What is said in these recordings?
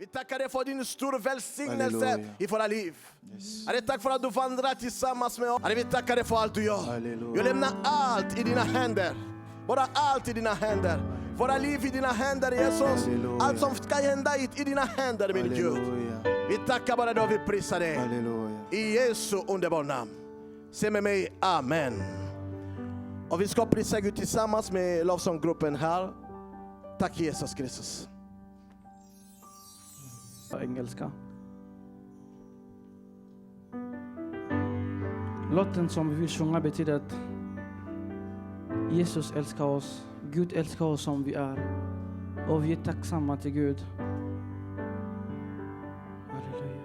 Vi tackar dig för din stora välsignelse Halleluja. i våra liv. Yes. Herre, tack för att du vandrar tillsammans med oss. Herre, vi tackar dig för allt du gör. Halleluja. Jag lämnar allt i dina händer. Bara allt i dina händer. Våra liv i dina händer, Jesus. Halleluja. Allt som ska hända i dina händer, min Gud. Halleluja. Vi tackar bara då vi prisar dig. Halleluja. I Jesu underbara namn. Säg med mig, amen. Och vi ska prisa Gud tillsammans med lovsånggruppen här. Tack Jesus Kristus. Engelska. Låten som vi vill sjunga betyder att Jesus älskar oss. Gud älskar oss som vi är. Och vi är tacksamma till Gud. Halleluja.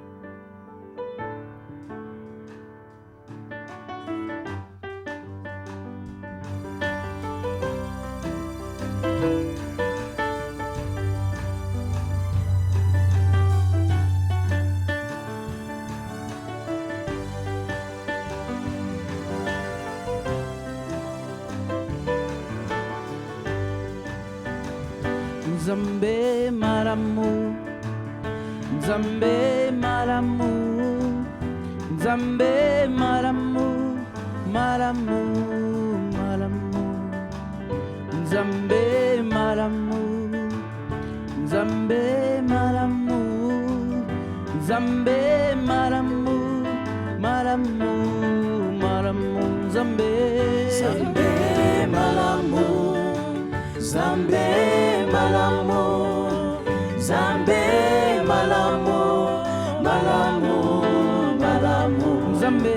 Nzambe malamu, Nzambe malamu, Nzambe malamu, malamu, malamu. Nzambe malamu, Nzambe malamu, Nzambe malamu, malamu, malamu. Nzambe, Nzambe malamu, Nzambe malamu, Nzambe malamu, malamu, malamu. Nzambe,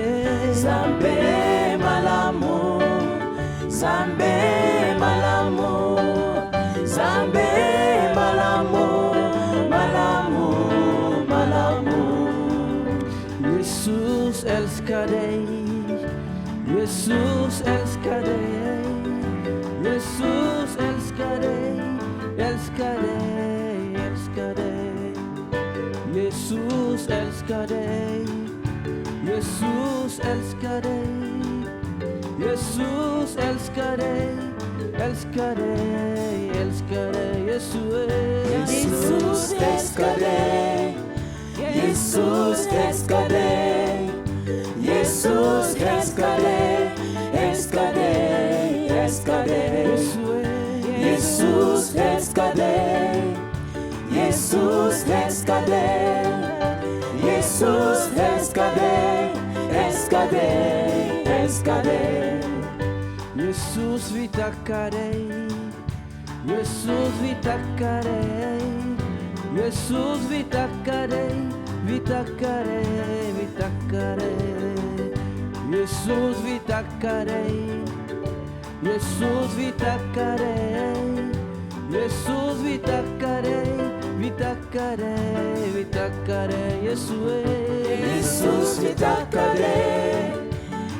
Nzambe malamu, Nzambe malamu, Nzambe malamu, malamu, malamu. Jesus älskar dig. Jesus älskar dig. Jesus älskar dig. Älskar dig, älskar dig. Jesus älskar dig. Jesus älskar dig. Jesus älskar dig. Älskar dig, älskar dig. Jesus älskar dig. Jesus älskar dig. Jesus älskar dig. Älskar dig, älskar dig. Jesus älskar dig. Jesus älskar dig. Jesus älskar dig. Älskar dig, älskar dig. Jesus, vi tackar dig. Jesus, vi tackar dig. Jesus, vi tackar dig. Vi tackar dig, vi tackar dig. Jesus, vi tackar dig. Jesus, vi tackar dig. Jesus, vi tackar dig. Vi tackar dig, vi tackar dig. Jesus, vi tackar dig.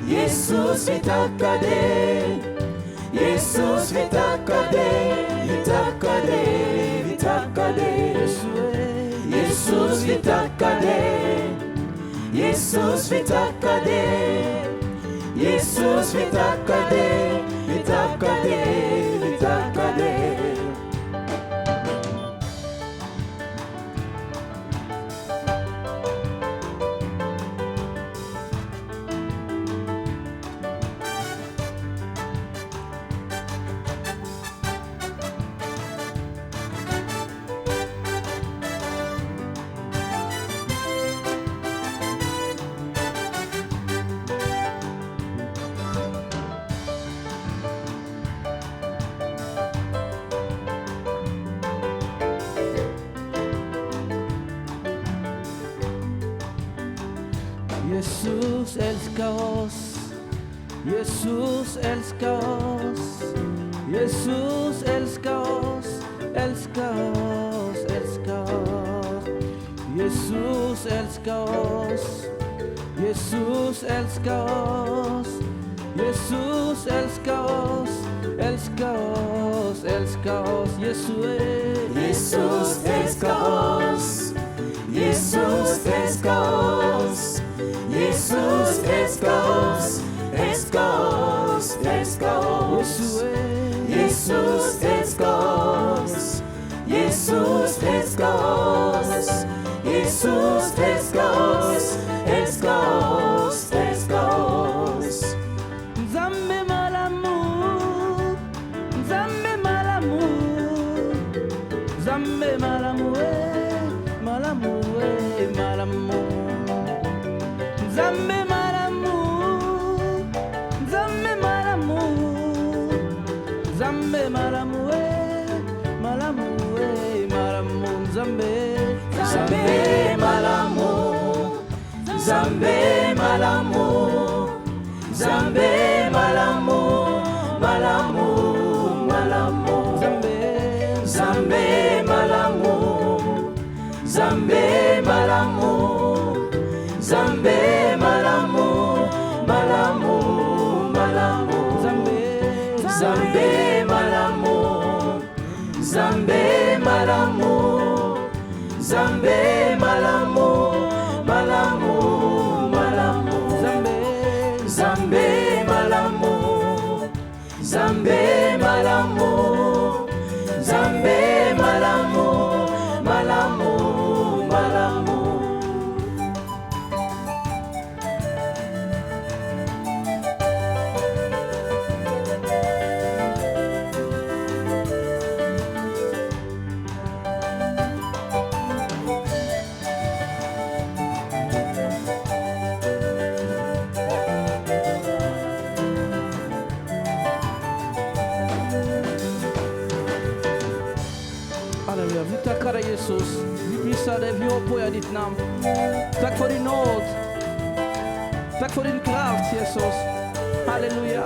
Jesus, vi tackar dig. Jesus, vi tackar dig. Vi tackar dig, vi tackar dig. Jesus, vi tackar dig. Jesus, vi tackar dig. Jesus, vi tackar dig. Vi tackar dig, vi tackar dig. Jesus älskar oss. Jesus älskar oss. Jesus älskar oss. Älskar oss, älskar oss. Jesus älskar oss. Jesus älskar oss. Jesus älskar oss. Älskar oss, älskar oss. Jesus älskar oss. Jesus älskar oss. Jesus älskar oss. Älskar oss, älskar oss. Jesus älskar oss. Jesus älskar oss. Nzambe malamu, Nzambe malamu, Nzambe malamu, malamu, malamu. Nzambe malamu, Nzambe malamu, Nzambe malamu, malamu, malamu. Nzambe malamu, Nzambe malamu, Nzambe malamu, malamu, malamu. Nzambe malamu, Nzambe malamu, Nzambe malamu, malamu, malamu. Halleluja. Vi tackar dig Jesus. Vi prisar dig, vi upphöjer ditt namn. Tack för din nåd. Tack för din kraft Jesus. Halleluja.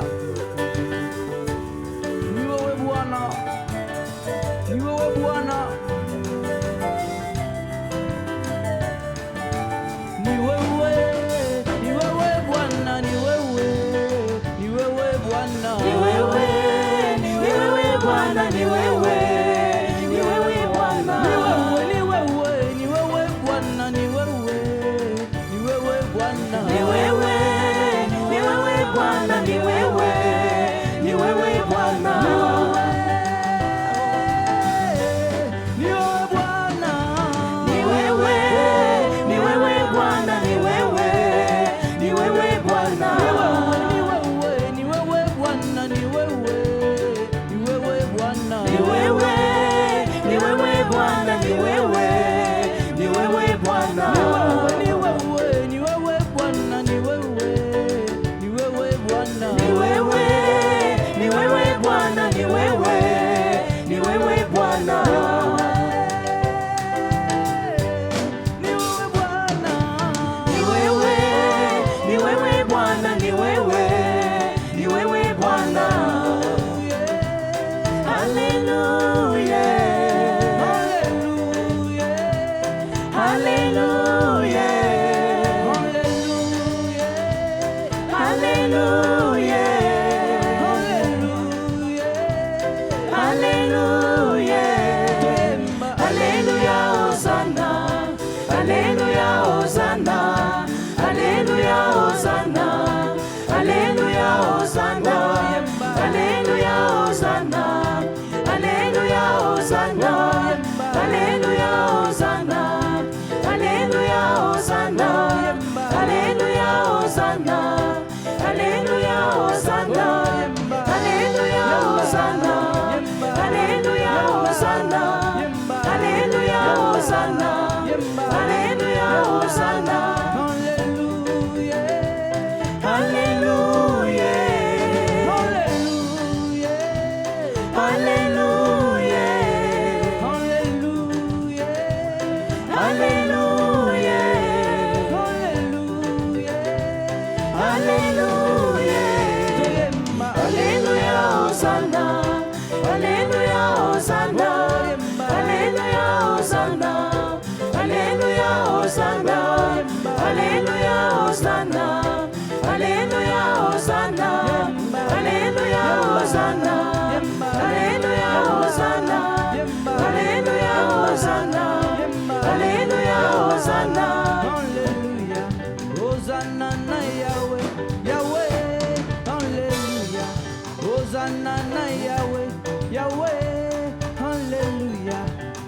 Ni wewe Bwana. Ni wewe Bwana. Ni wewe. Ni wewe Bwana. Ni wewe. Ni wewe Bwana. Ni wewe, ni wewe Bwana, ni wewe.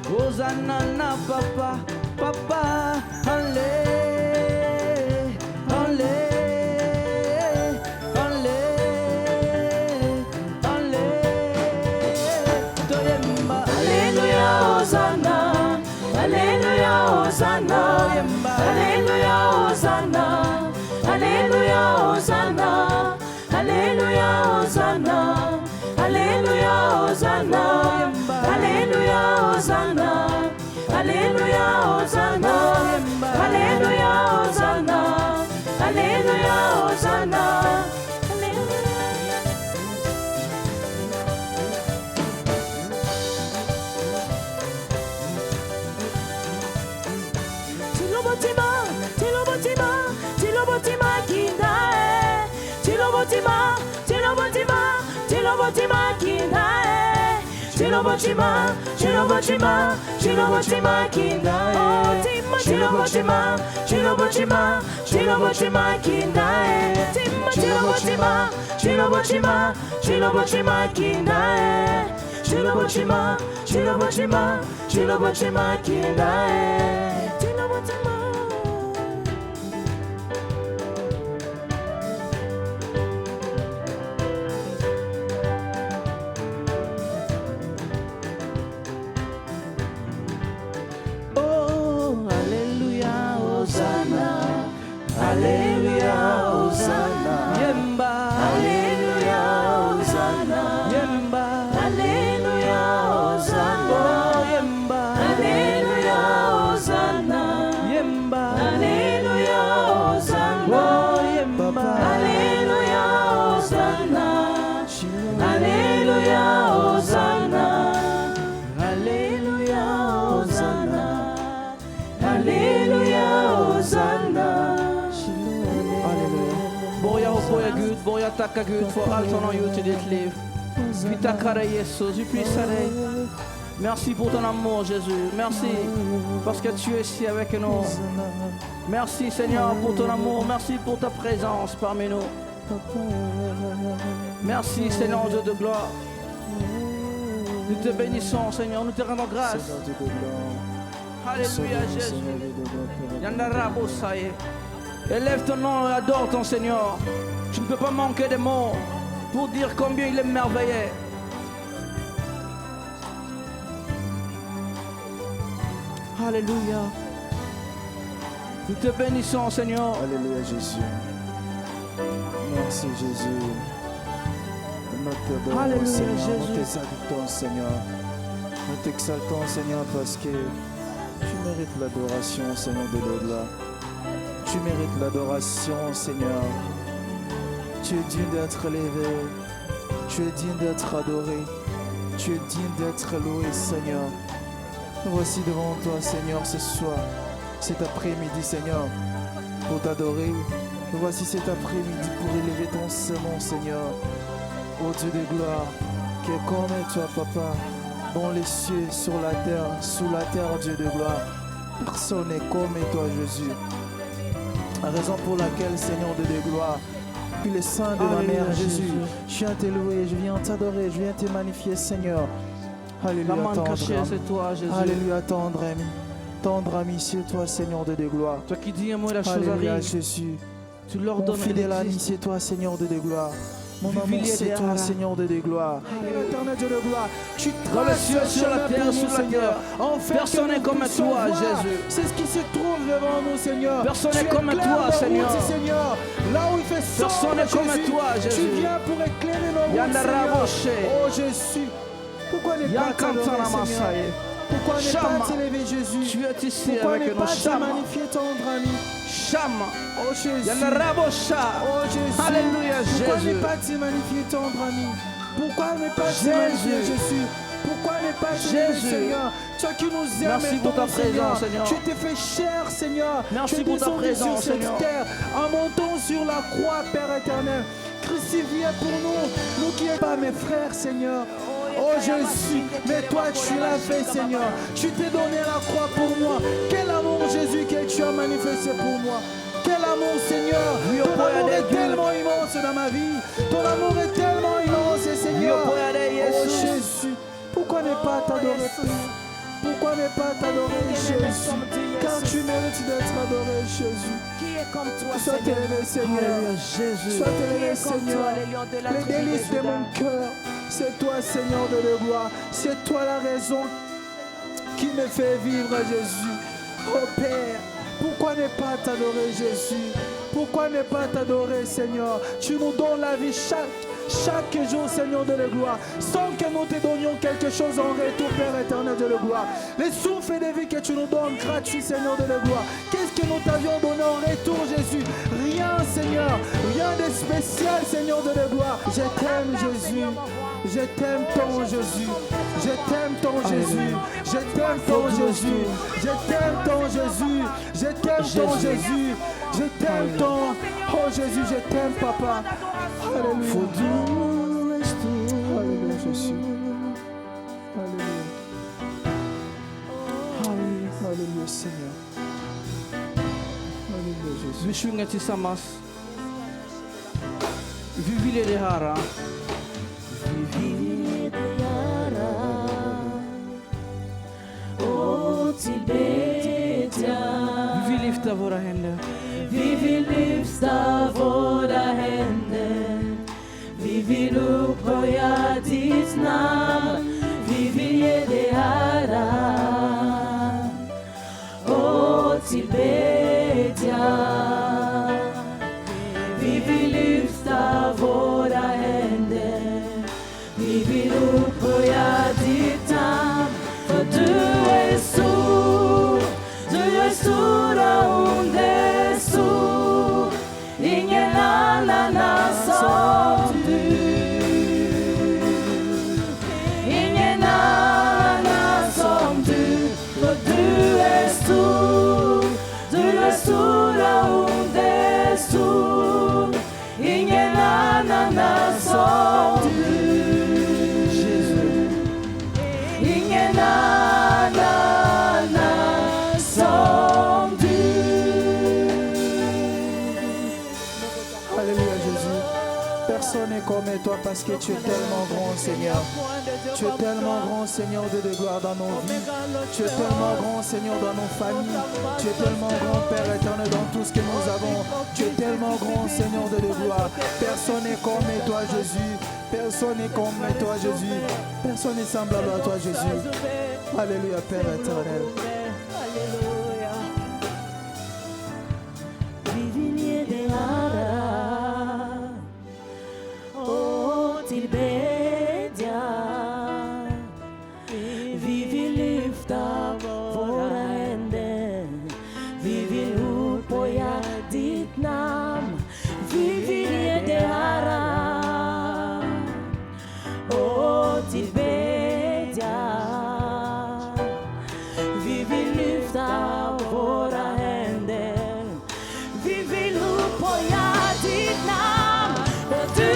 Hosanna na papa, papa, halle, halle, halle, halle, toyemba. Alleluia, Hosanna, Alleluia, Hosanna, Alleluia, Hosanna, Alleluia, Hosanna, Alleluia, Hosanna, Alleluia, Hosanna, Alleluia, Hosanna, Alleluia, Hosanna. Oh, Alléluia, Hosanna. Alléluia, Hosanna. Yemba. Alléluia, Hosanna. Yemba. Alléluia, Hosanna. Oh, Yemba. Alléluia, Hosanna. Yemba. Alléluia, Hosanna. Oh, Yemba. Alléluia, Hosanna. Alléluia, Hosanna. Alléluia, Hosanna. Alléluia, Hosanna. Börja hoppa Gud, börja tacka Gud för allt han har gjort i ditt liv. Vi tackar dig Jesus, vi prisar dig. Merci pour ton amour Jésus, merci parce que tu es ici avec nous. Merci Seigneur pour ton amour, merci pour ta présence parmi nous. Merci Seigneur Dieu de gloire. Nous te bénissons Seigneur, nous te rendons grâce. Alléluia Jésus. Yandarabo Saye. Élève ton nom et adore ton Seigneur. Tu ne peux pas manquer de mots pour dire combien il est merveilleux. Alléluia. Nous te bénissons Seigneur. Alléluia Jésus. Merci Jésus. Nous t'adorons Alléluia, Seigneur. Jésus. Nous t'exaltons Seigneur. Nous t'exaltons Seigneur parce que tu mérites l'adoration Seigneur de la gloire. Tu mérites l'adoration Seigneur. Tu es digne d'être élevé. Tu es digne d'être adoré. Tu es digne d'être loué Seigneur. Nous voici devant toi Seigneur ce soir, cet après-midi Seigneur, pour t'adorer. Nous voici cet après-midi pour élever ton nom Seigneur. Ô Dieu de gloire, qui est comme toi Papa, dans les cieux, sur la terre, sous la terre Dieu de gloire. Personne n'est comme toi Jésus. La raison pour laquelle Seigneur Dieu de gloire, puis le sang de la Alléluia, mère Jésus, Jésus. je viens te louer, je viens t'adorer, je viens te magnifier Seigneur. Alléluia, La main tendre cachée, ami. c'est toi Jésus. Alléluia, tendre ami. Tendre ami, c'est toi Seigneur de gloire. Toi qui dis un mot, la chose Alléluia arrive. Jésus. Tu leur Mon donnes fidèle un ami, existe. c'est toi Seigneur de gloire. Mon amour, Vivier c'est de toi Hara. Seigneur de gloire. Éternel Dieu de gloire, tu Dans les traces cieux, ce sur la chemin terre, pour sous nous, la Seigneur. terre. En fait, Personne que n'est nous comme puissions toi, voir. Jésus. C'est ce qui se trouve devant nous, Seigneur. Personne Tu n'est comme éclaires toi, nos Seigneur. routes, Seigneur. Là où il fait sombre, Personne n'est comme Jésus, toi, Jésus. Tu viens pour éclairer nos routes, Yandarabo Seigneur. Oh Jésus, pourquoi ne pas Yankantana t'adorer, Seigneur? Masaye. Pourquoi ne Chama. pas t'élever, Jésus? Tu es ici Pourquoi ne avec nous. pas te Chama. magnifier, tendre ami? Chama. Oh Jésus. Yandarabo Sha. Oh Jésus. Alléluia, Pourquoi Jésus. ne pas te magnifier, tendre ami? Pourquoi ne pas te Jésus. magnifier, Jésus? Pourquoi ne pas t'élever, Jésus. Seigneur? Toi qui nous aimes Merci et pour ta bon, présence, Seigneur. Tu t'es fait cher, Seigneur. Merci tu es pour ta descendu présence, sur cette Seigneur. terre en montant sur la croix, Père éternel. Crucifié pour nous qui n'êtes pas mes frères, Seigneur. Oh Jésus, mais toi tu l'as fait, Seigneur. Tu t'es donné la croix pour moi. Quel amour, Jésus, que tu as manifesté pour moi. Quel amour, Seigneur. Oui, Ton oh, amour est Dieu. tellement immense dans ma vie. Ton amour est tellement immense, Seigneur. Oui, oh, Oh Jésus. Jésus, pourquoi ne pas t'adorer, Père? Pourquoi ne pas t'adorer, Jésus? Car tu mérites d'être adoré, Jésus. Qui est comme toi, Sois Seigneur? élevé, Seigneur. Alléluia, Jésus. Sois élevé, Qui est comme Seigneur. toi, le lion de la Les tribu de délices de Juda. mon cœur, c'est toi, Seigneur de la gloire. C'est toi la raison qui me fait vivre, Jésus. Oh Père, pourquoi ne pas t'adorer, Jésus? Pourquoi ne pas t'adorer, Seigneur? Tu nous donnes la vie chaque jour, Seigneur de la gloire, sans que nous te donnions quelque chose en retour, Père éternel de la gloire. Les souffles de vie que tu nous donnes gratuits, Seigneur de la gloire. Qu'est-ce que nous t'avions donné en retour, Jésus? Rien, Seigneur. Rien de spécial, Seigneur de la gloire. Je t'aime, Jésus. Je t'aime tant, Jésus. Je t'aime ton Jésus. Je t'aime ton Jésus. Je t'aime ton Jésus. Je t'aime ton Jésus. Je t'aime ton... Oh Jésus, je t'aime papa. Alléluia. Alléluia Jésus. Alléluia. Alléluia Seigneur. Alléluia Jésus. Vishungati samas. Vivile de hara. Vi lyfter våra händer. Vi vill lyfta våra händer. Vi vill upphöja ditt namn. Vi vill ge dig ära och tillbedjan. Vi vill lyfta våra händer. Vi vill upphöja ditt namn. För du är stor. Du är stora under stor. Ingen annan är som du. Ingen annan som du. För du är stor. Du är stora under stor. Ingen annan är som du. Ingen annan är som du. Alléluia Jésus. Personne n'est comme toi parce que tu es tellement grand Seigneur. Tu es tellement grand Seigneur de gloire dans nos vies. Tu es tellement grand Seigneur dans nos familles. Tu es tellement grand Père éternel dans tout ce que nous avons. Tu es tellement grand Seigneur de gloire. Personne n'est comme toi Jésus. Personne n'est comme toi Jésus. Personne n'est semblable à toi Jésus. Alléluia Père éternel. Alléluia. Vi vill ge dig ära och tillbedjan. Vi vill lyfta våra händer. Vi vill upphöja ditt namn. Vi vill ge dig ära och tillbedjan. Vi vill lyfta våra händer. Vi vill upphöja ditt namn. Och du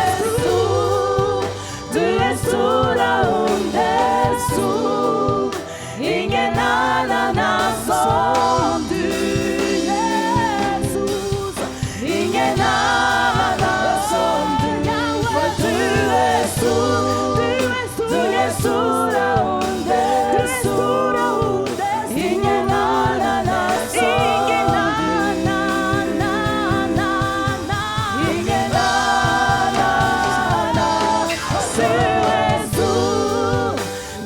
är stor. Du är stora under stor. Ingen annan är som du, Jesus. Ingen annan som du. För du är stor. Du är stora under stor. Ingen annan är som du. Ingen annan. Du är stor.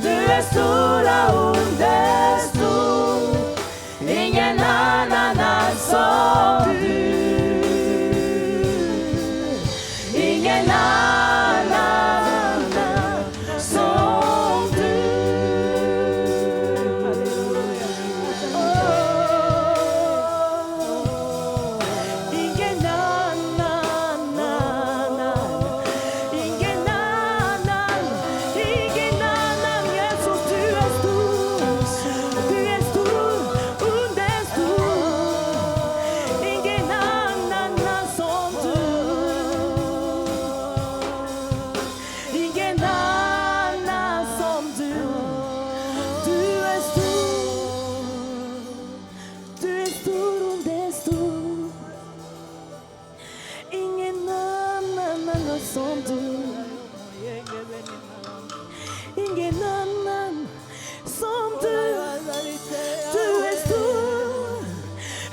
Du är stora under stor. Ingen annan är som du. Ingen annan som du. Ingen annan, Jesus, du är stor. Du är stor under stor. Ingen annan som du. Ingen annan som du. Du är stor. Du är stor under stor. Ingen annan som du. Ingen annan som du. Du är stor.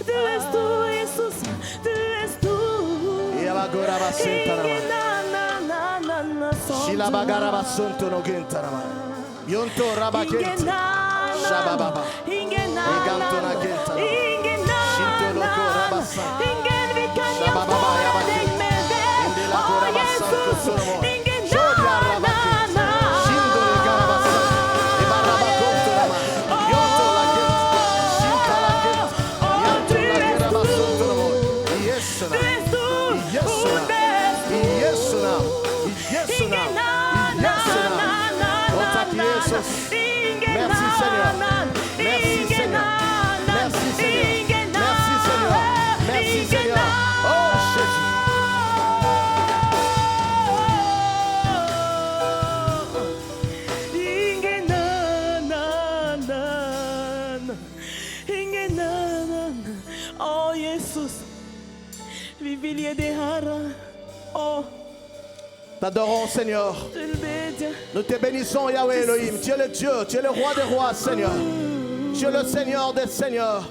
Du är stor, Jesus. Du är stor. Ingen annan som du. Shilabagarabasunto no gentarama. Yonto rabakenti. Ingen annan. Shabababa. Ingen Egantona annan. gentara. Ingen Shintoloko annan. rabasa. Ingen vi kan Shabababa jämföra yabaki. dig med det. Indilako Åh rabasanto Jesus. sonomo. Ingen Shodia rabakenti. Shindole garabasa. Ibarabakonto rama. Yonto la genti. Shinta la genti. Yanto la garabasunto nomo. Yesu Du är stor. Yesu Under Yesu Yesu Ingen annan. Och tack Jesus. Åh Jesus, vi vill ge dig ära. Åh, T'adorons, Seigneur. tillbedja. Nous te bénissons, Yahweh Elohim. Tu es le Dieu, tu es le roi des rois, Seigneur. Tu es le Seigneur des seigneurs.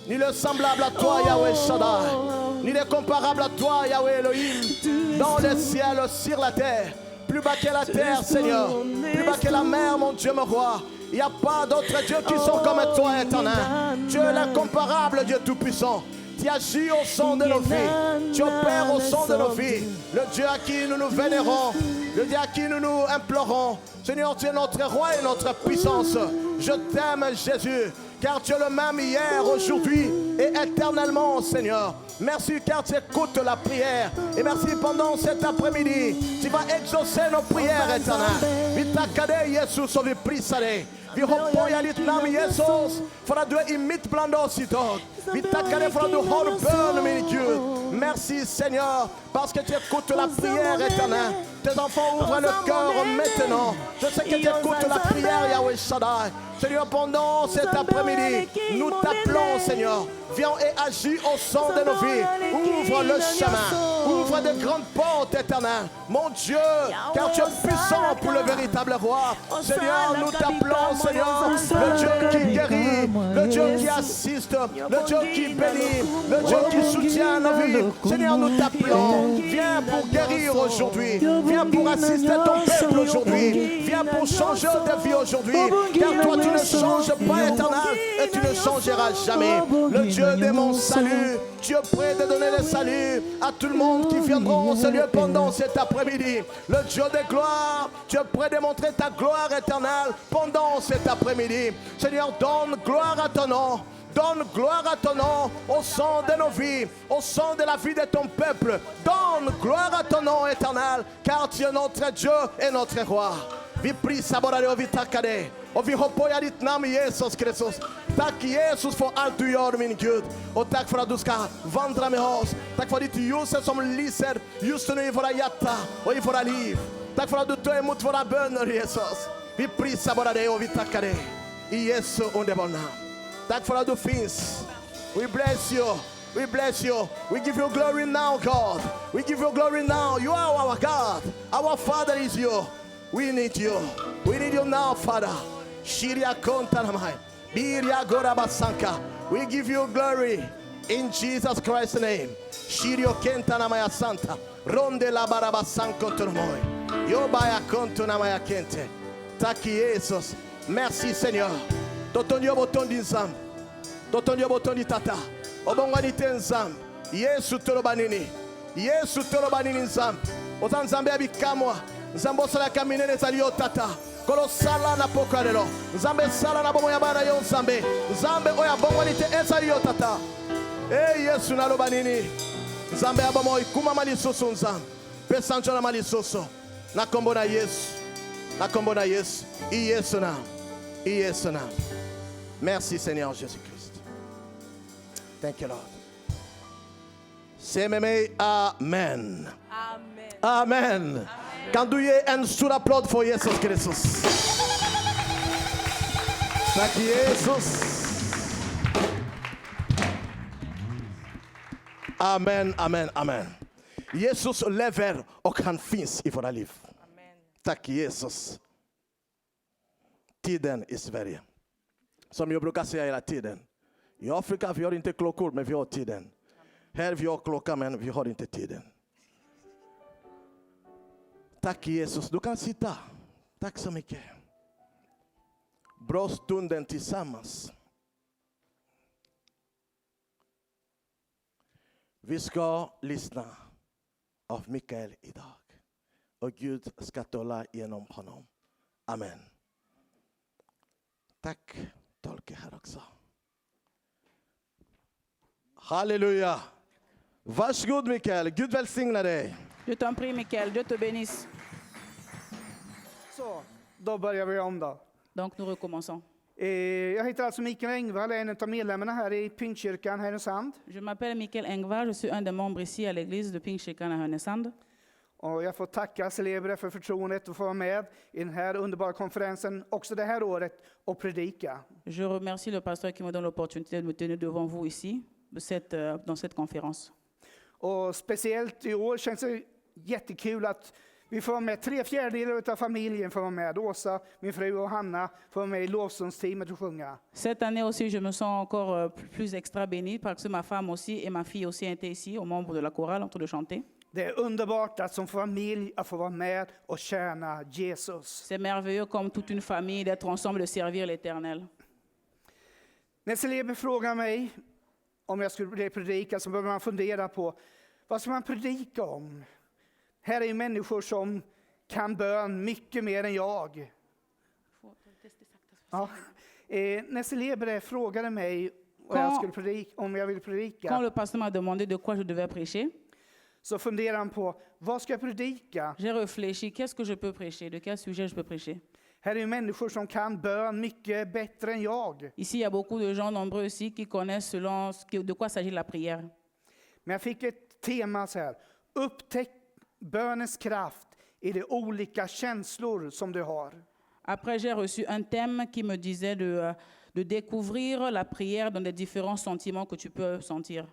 Ni le semblable à toi, Yahweh Shaddai. Ni le comparable à toi, Yahweh Elohim. Dans le ciel, sur la terre. Plus bas que la terre, Seigneur. Plus bas que la mer, mon Dieu, mon roi. Il n'y a pas d'autres dieux qui sont comme toi, éternel. Tu es l'incomparable Dieu tout-puissant. Tu agis au son de nos vies. Tu opères au son de nos vies. Le Dieu à qui nous nous vénérons. Le Dieu à qui nous nous implorons. Seigneur, tu es notre roi et notre puissance. Je t'aime, Jésus, car tu es le même hier, aujourd'hui et éternellement, Seigneur. Merci car tu écoutes la prière. Et merci pendant cet après-midi. Tu vas exaucer nos prières, éternelles. Vitakade Jesus och vi prisar dig. Vi hoppar ditt namn Jesus för att du är mitt bland oss idag. Vi tackar dig för att du har bön, min Gud. Merci Seigneur parce que tu écoutes la prière éternelle. Tes enfants ouvrent le cœur maintenant. Je sais que tu écoutes la prière, Yahweh Shaddai. Seigneur, pendant cet après-midi, nous t'appelons, Seigneur. Viens et agis au son de nos vies. Ouvre le chemin. Ouvre de grandes portes éternelles. Mon Dieu, car tu es puissant pour le véritable roi. Seigneur, nous t'appelons, Seigneur, le Dieu qui guérit, le Dieu qui assiste, le Dieu qui bénit, le Dieu qui soutient nos vies. Seigneur, nous t'appelons. Viens pour guérir aujourd'hui. Viens pour assister ton peuple aujourd'hui. Viens pour changer de vie aujourd'hui. Car toi, tu ne changes pas, éternel, et tu ne changeras jamais. Le Dieu de mon salut, tu es prêt de donner le salut à tout le monde qui viendront au Seigneur pendant cet après-midi. Le Dieu de gloire, tu es prêt de montrer ta gloire éternelle pendant cet après-midi. Seigneur, donne gloire à ton nom. Donne gloire à ton nom au son de nos vies, au son de la vie de ton peuple. Donne gloire à ton nom éternel, car tu es notre Dieu et notre roi. Vi prisar bara dig och vi tackar dig. Och vi hoppar i ditt namn Jesus Kristus. Tack Jesus för allt du gör, min Gud. Och tack för att du ska vandra med oss. Tack för ditt ljus som lyser just nu i våra hjärtan och i våra liv. Tack för att du tar emot våra böner, Jesus. Vi prisar bara dig och vi tackar dig. I Jesu underbara namn. Tack för att du finns. We bless you. We bless you. We give you glory now, God. We give you glory now. You are our God. Our Father is you. We need you. We need you now, Father. Shiria kontanamai. Biria gorabasanka. We give you glory in Jesus Christ's name. Shirio kentanamaya santa. Ronde la barabasanko turmoi. Yobaya kontunamaya kente. Taki Jesus. Merci Seigneur. Totonyo boton di nzam. Totonyo boton di tata. Obongani tenzam. Yesu torobanini. Yesu torobanini nzam. Ozanzambe abikamwa. Nzambo sala kamine nezali yo tata. Kolo sala na pokalelo. Nzambe sala na bomo ya bana yo nzambe. Nzambe oya bongwani te ezali yo tata. Yesu nalobanini. Nzambe abomo ikuma malisoso nzambe. Pesancho na malisoso. Na kombo na Yesu. Na kombo na Yesu. I Yesu na. I Yesu na. Merci Seigneur Jésus-Christ. Thank you Lord. C'est même amen. Amen. Amen. Kan du ge en stor applåd för Jesus Kristus? Tack Jesus. Amen, amen, amen. Jesus lever och han finns i våra liv. Amen. Tack Jesus. Tiden i Sverige. Som jag brukar säga hela tiden. I Afrika vi har inte klockor men vi har tiden. Här vi har klockan men vi har inte tiden. Tack Jesus, du kan sitta. Tack så mycket. Bra stunden tillsammans. Vi ska lyssna av Mikael idag. Och Gud ska tala genom honom. Amen. Tack tolke här också. Halleluja. Varsågod Mikael, Gud välsigna dig. Je t'en prie, Michael, Dieu te bénisse. Så, då börjar vi om då. Donc nous recommençons. Jag heter alltså Mikael Engvall, en av medlemmarna här i Pingstkyrkan Härnösand. Je m'appelle Michael Engvall, je suis un des membres ici à l'église de Pingstkyrkan à Härnösand. Och jag får tacka Celebre för förtroendet att få vara med i den här underbara konferensen också det här året och predika. Je remercie le pasteur qui me donne l'opportunité de me tenir devant vous ici. dans cette conférence. Och speciellt i år känns det jättekul att vi får vara med 3/4 av familjen får vara med. Åsa, min fru och Hanna får vara med i lovsångsteamet och sjunga. Cette année aussi, je me sens encore plus extra bénie parce que ma femme aussi et ma fille aussi étaient ici, aux membres de la chorale, en train de chanter. Det är underbart att som familj att få vara med och tjäna Jesus. C'est merveilleux comme toute une famille d'être ensemble, de servir l'Éternel. När Celeber frågar mig om jag skulle bli predika så behöver man fundera på vad ska man predika om? Här är ju människor som kan bön mycket mer än jag. Ja. När Celeber frågade mig om jag ville predika Quand le pasteur m'a demandé de quoi je devais prêcher, så funderade han på vad ska jag predika? j'ai réfléchi, qu'est-ce que je peux prêcher? De quel sujet je peux prêcher? Här är ju människor som kan bön mycket bättre än jag. Ici, il y a beaucoup de gens nombreux aussi qui connaissent de quoi s'agit la prière. Men jag fick ett tema så här. Upptäck bönens kraft i de olika känslor som du har. Après, j'ai reçu un thème qui me disait de découvrir la prière dans les différents sentiments que tu peux sentir.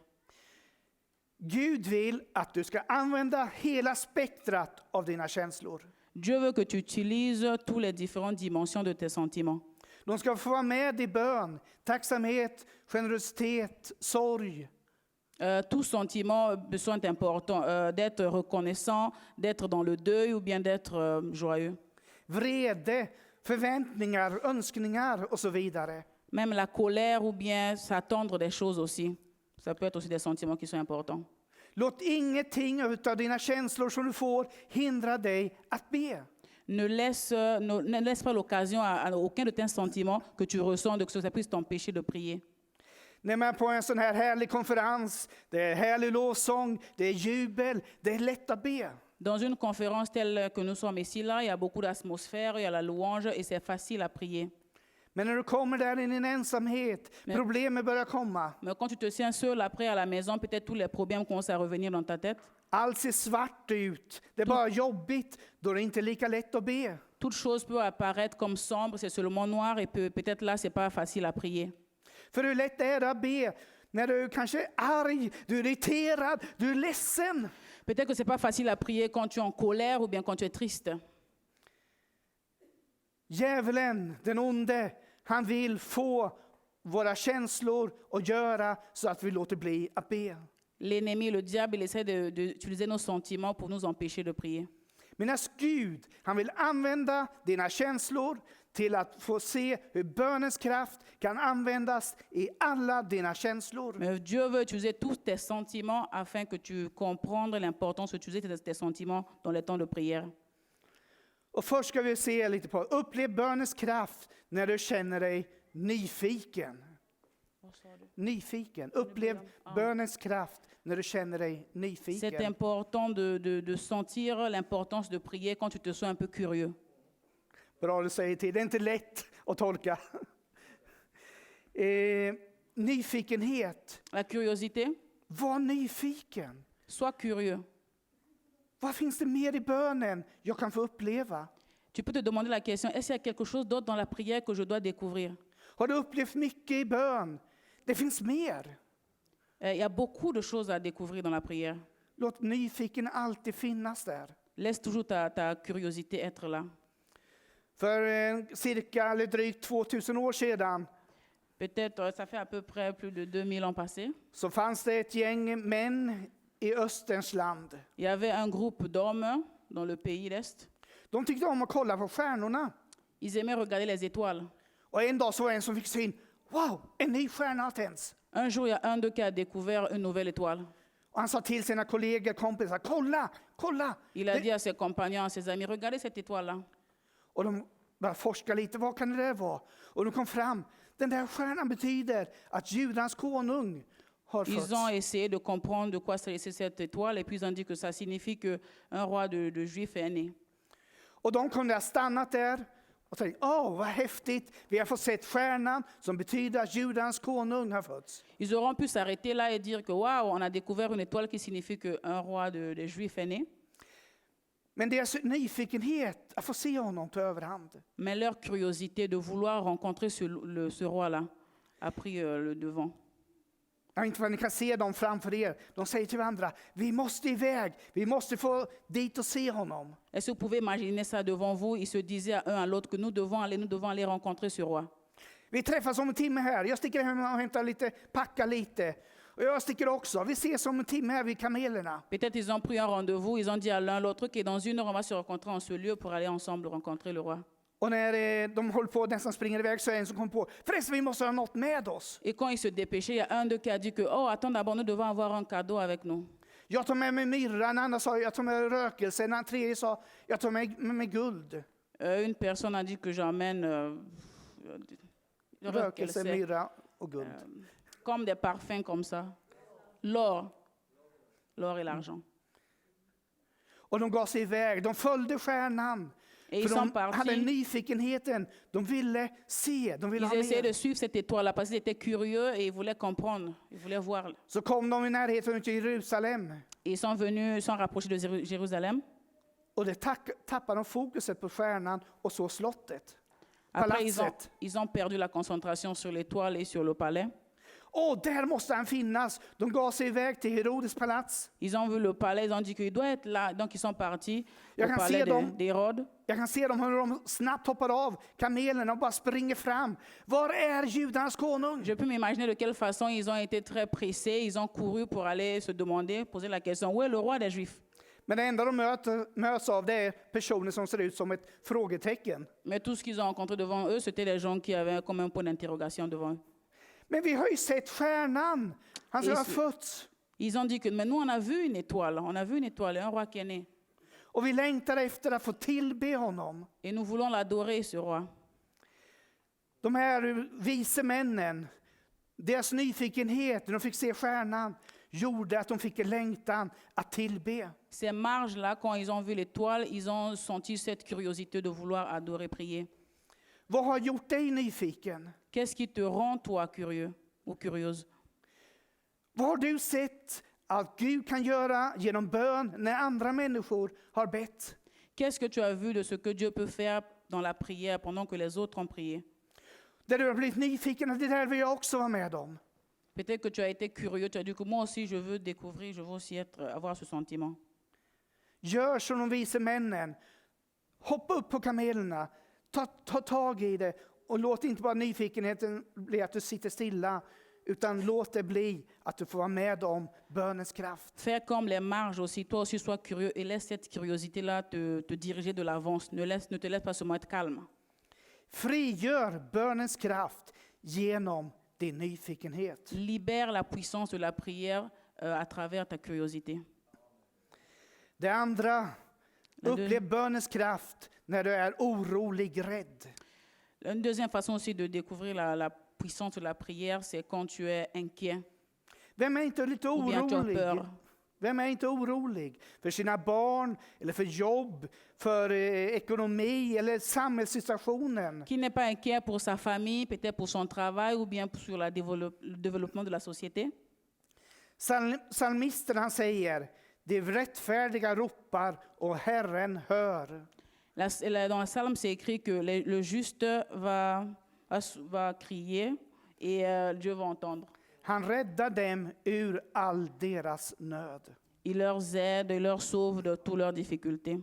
Gud vill att du ska använda hela spektrat av dina känslor. Dieu veut que tu utilises toutes les différentes dimensions de tes sentiments. De ska få vara med i bön, tacksamhet, generositet, sorg. Tous sentiments sont importants, d'être reconnaissant, d'être dans le deuil ou bien d'être joyeux. Vrede, förväntningar, önskningar och så vidare. Même la colère ou bien s'attendre des choses aussi. Ça peut être aussi des sentiments qui sont importants. Låt ingenting av dina känslor som du får hindra dig att be. Ne laisse pas l'occasion à aucun de tes sentiments que tu ressens de que ça puisse t'empêcher de prier. När man är på en sån här härlig konferens, det är härlig lovsång, det är jubel, det är lätt att be. Dans une conférence telle que nous sommes ici, là, il y a beaucoup d'atmosphère, il y a la louange et c'est facile à prier. Men när du kommer där i din ensamhet, problemen börjar komma. Mais quand tu te tiens seul après à la maison, peut-être tous les problèmes commencent à revenir dans ta tête. Allt ser svart ut, det är bara jobbigt, då är det inte lika lätt att be. Toute chose peut apparaître comme sombre, c'est seulement noir et peut-être là, c'est pas facile à prier. För hur lätt är det att be när du kanske är arg, du är irriterad, du är ledsen. Peut-être que c'est pas facile à prier quand tu es en colère ou bien quand tu es triste. Djävulen, den onde, han vill få våra känslor och göra så att vi låter bli att be. L'ennemi, le diable, il essaie d'utiliser nos sentiments pour nous empêcher de prier. Men Gud, han vill använda dina känslor till att få se hur bönens kraft kan användas i alla dina känslor. Mais Dieu veut utiliser tous tes sentiments afin que tu comprennes l'importance d'utiliser tes sentiments dans les temps de prière. Och först ska vi se lite på upplev bönens kraft när du känner dig nyfiken. Nyfiken. Upplev bönens kraft när du känner dig C'est nyfiken. important de sentir l'importance de prier quand tu te sens un peu curieux. Bra du säger till, det är inte lätt att tolka. Nyfikenhet. La curiosité, Var nyfiken. sois curieux. Vad finns det mer i bönen jag kan få uppleva? Tu peux te demander la question, est-ce qu'il y a quelque chose d'autre dans la prière que je dois découvrir? Har du upplevt mycket i bön? Det finns mer. Il y a beaucoup de choses à découvrir dans la prière. Låt nyfiken alltid finnas där. Laisse toujours ta curiosité être là. För cirka eller drygt 2000 år sedan Peut-être, ça fait à peu près plus de 2000 ans passés. så fanns det ett gäng män i Österns land. Il y avait un groupe d'hommes dans le pays d'Est. De tyckte om att kolla på stjärnorna. Ils aimaient regarder les étoiles. Och en dag så var det en som fick syn. Wow, en ny stjärna har tänts. Un jour, il y a un d'eux qui a découvert une nouvelle étoile. Och han sa till sina kollegor, kompisar, kolla, kolla. Il a dit à ses compagnons, à ses amis, regardez cette étoile-là. Och de började forska lite, vad kan det där vara? Och de kom fram, den där stjärnan betyder att judans konung har fötts. Ils ont essayé de comprendre de quoi c'est cette étoile et puis ils ont dit que ça signifie qu'un roi de Juifs est né. Och de kunde ha stannat där och sagt, vad häftigt, vi har fått sett stjärnan som betyder att judans konung har fötts. Ils auront pu s'arrêter là et dire que waouh, on a découvert une étoile qui signifie qu'un roi des Juifs est né. Men deras nyfikenhet att få se honom ta överhand. Mais leur curiosité de vouloir rencontrer ce roi-là a pris le devant. Ja, inte för att ni kan se dem framför er. De säger till varandra, vi måste iväg. Vi måste få dit och se honom. Est-ce que vous pouvez imaginer ça devant vous? Ils se disaient un à l'autre que nous devons aller rencontrer ce roi. Vi träffas om en timme här. Jag sticker hem och hämtar lite, packar lite. Och jag sticker också. Vi ses om en timme här vid kamelerna. Peut-être ils ont pris un rendez-vous, ils ont dit à l'un l'autre que dans 1 heure, on va se rencontrer en ce lieu pour aller ensemble rencontrer le roi. Och när de håller på nästan springer iväg så är en som kommer på, förresten vi måste ha något med oss. Et quand ils se dépêchaient, il y a un d'eux qui a dit que, oh, attends d'abord, nous devons avoir un cadeau avec nous. Jag tar med mig myrra, en annan sa jag tar med rökelse, en tredje sa jag tar med mig guld. Une personne a dit que j'emmène Rökelse, myrra och guld. comme des parfums comme ça. L'or et l'argent. Och de gav sig iväg, de följde stjärnan. Et För ils sont de hade partis. nyfikenheten, de ville se, de ville Ils ha essayaient mer. de suivre cette étoile-là parce qu'ils étaient curieux et ils voulaient comprendre, ils voulaient voir. Så kom de i närheten till Jerusalem. Et ils sont venus, ils sont rapprochés de Jérusalem. Och det tappade de fokuset på stjärnan och så slottet. Après, Palatset. ils ont perdu la concentration sur l'étoile et sur le palais. Åh, där måste han finnas. De gav sig iväg till Herodes palats. Ils ont vu le palais, ils ont dit qu'il doit être là. Donc ils sont partis Jag au kan palais se dem. d'Hérode. Jag kan se dem hur de snabbt hoppar av kamelerna och bara springer fram. Var är judarnas konung? Je peux m'imaginer de quelle façon ils ont été très pressés. Ils ont couru pour aller se demander, poser la question, où est le roi des Juifs? Men det enda de möts av det är personer som ser ut som ett frågetecken. Mais tout ce qu'ils ont rencontré devant eux, c'était des gens qui avaient comme un point d'interrogation devant eux. Men vi har ju sett stjärnan. Han som har Jesus. fötts. Ils ont dit que, mais nous on a vu une étoile, un roi qui est né. Och vi längtar efter att få tillbe honom. Et nous voulons l'adorer, ce roi. De här vise männen, deras nyfikenhet när de fick se stjärnan gjorde att de fick en längtan att tillbe. Ces marges-là, quand ils ont vu l'étoile, ils ont senti cette curiosité de vouloir adorer, prier. Vad har gjort dig nyfiken? Qu'est-ce qui te rend, toi, curieux ou curieuse? Vad har du sett att Gud kan göra genom bön när andra människor har bett? Qu'est-ce que tu as vu de ce que Dieu peut faire dans la prière pendant que les autres ont prié? Där du har blivit nyfiken, att det där vill jag också vara med om. Peut-être que tu as été curieux, tu as dit que moi aussi je veux découvrir, je veux aussi avoir ce sentiment. Gör som de vise männen. Hoppa upp på kamelerna. Ta tag i det. Och låt inte bara nyfikenheten bli att du sitter stilla. Utan låt det bli att du får vara med om bönens kraft. Fais comme les marges aussi, toi aussi sois curieux et laisse cette curiosité-là te diriger de l'avance. Ne te laisse pas seulement être calme. Frigör bönens kraft genom din nyfikenhet. Libère la puissance de la prière à travers ta curiosité. Det andra, Men upplev bönens kraft när du är orolig, rädd. Une deuxième façon aussi de découvrir la puissance de la prière, c'est quand tu es inquiet Vem är inte lite ou bien tu as orolig? peur. Vem är inte orolig för sina barn, eller för jobb, för ekonomi eller samhällssituationen? Qui n'est pas inquiet pour sa famille, peut-être pour son travail ou bien sur le développement de la société. Psalmisten han säger, de rättfärdiga ropar och Herren hör. Dans le psaume, c'est écrit que le juste va crier et Dieu va entendre. Han räddar dem ur all deras nöd. Il leur aide, il leur sauve de toutes leurs difficultés.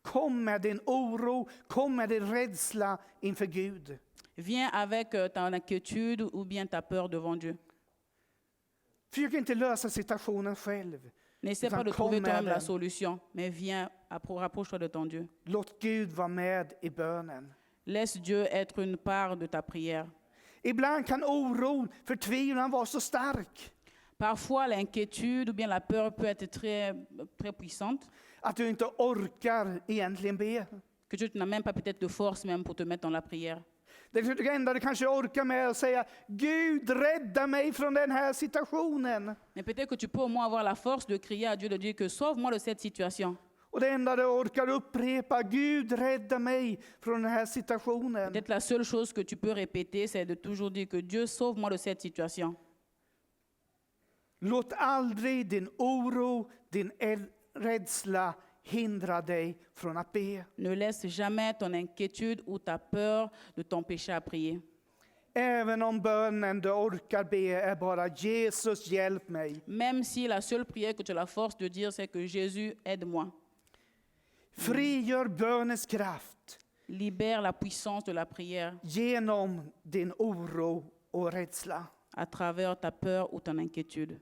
Kom med din oro, kom med din rädsla inför Gud. Viens avec ta inquiétude ou bien ta peur devant Dieu. Försök inte lösa situationen själv. N'essaie pas de trouver toi-même la solution, mais viens, rapproche-toi de ton Dieu. Låt Gud vara med i bönen. Laisse Dieu être une part de ta prière. Ibland kan oron, förtvivlan vara så stark Parfois, l'inquiétude ou bien la peur peut être très, très puissante, att du inte orkar egentligen be. que tu n'as même pas peut-être de force même pour te mettre dans la prière. Det enda du kanske orkar med är att säga, Gud rädda mig från den här situationen. Mais peut-être que tu peux au moins avoir la force de crier à Dieu, de dire que sauve-moi de cette situation. Och det enda du orkar upprepa, Gud rädda mig från den här situationen. Peut-être la seule chose que tu peux répéter, c'est de toujours dire que Dieu sauve-moi de cette situation. Låt aldrig din oro, din rädsla hindra dig från att be. Ne laisse jamais ton inquiétude ou ta peur de t'empêcher à prier. Även om bönen du orkar be är bara Jesus hjälp mig. Même si la seule prière que tu as la force de dire, c'est que Jésus, aide-moi. Frigör bönens kraft Libère la puissance de la prière genom din oro och rädsla. à travers ta peur ou ton inquiétude.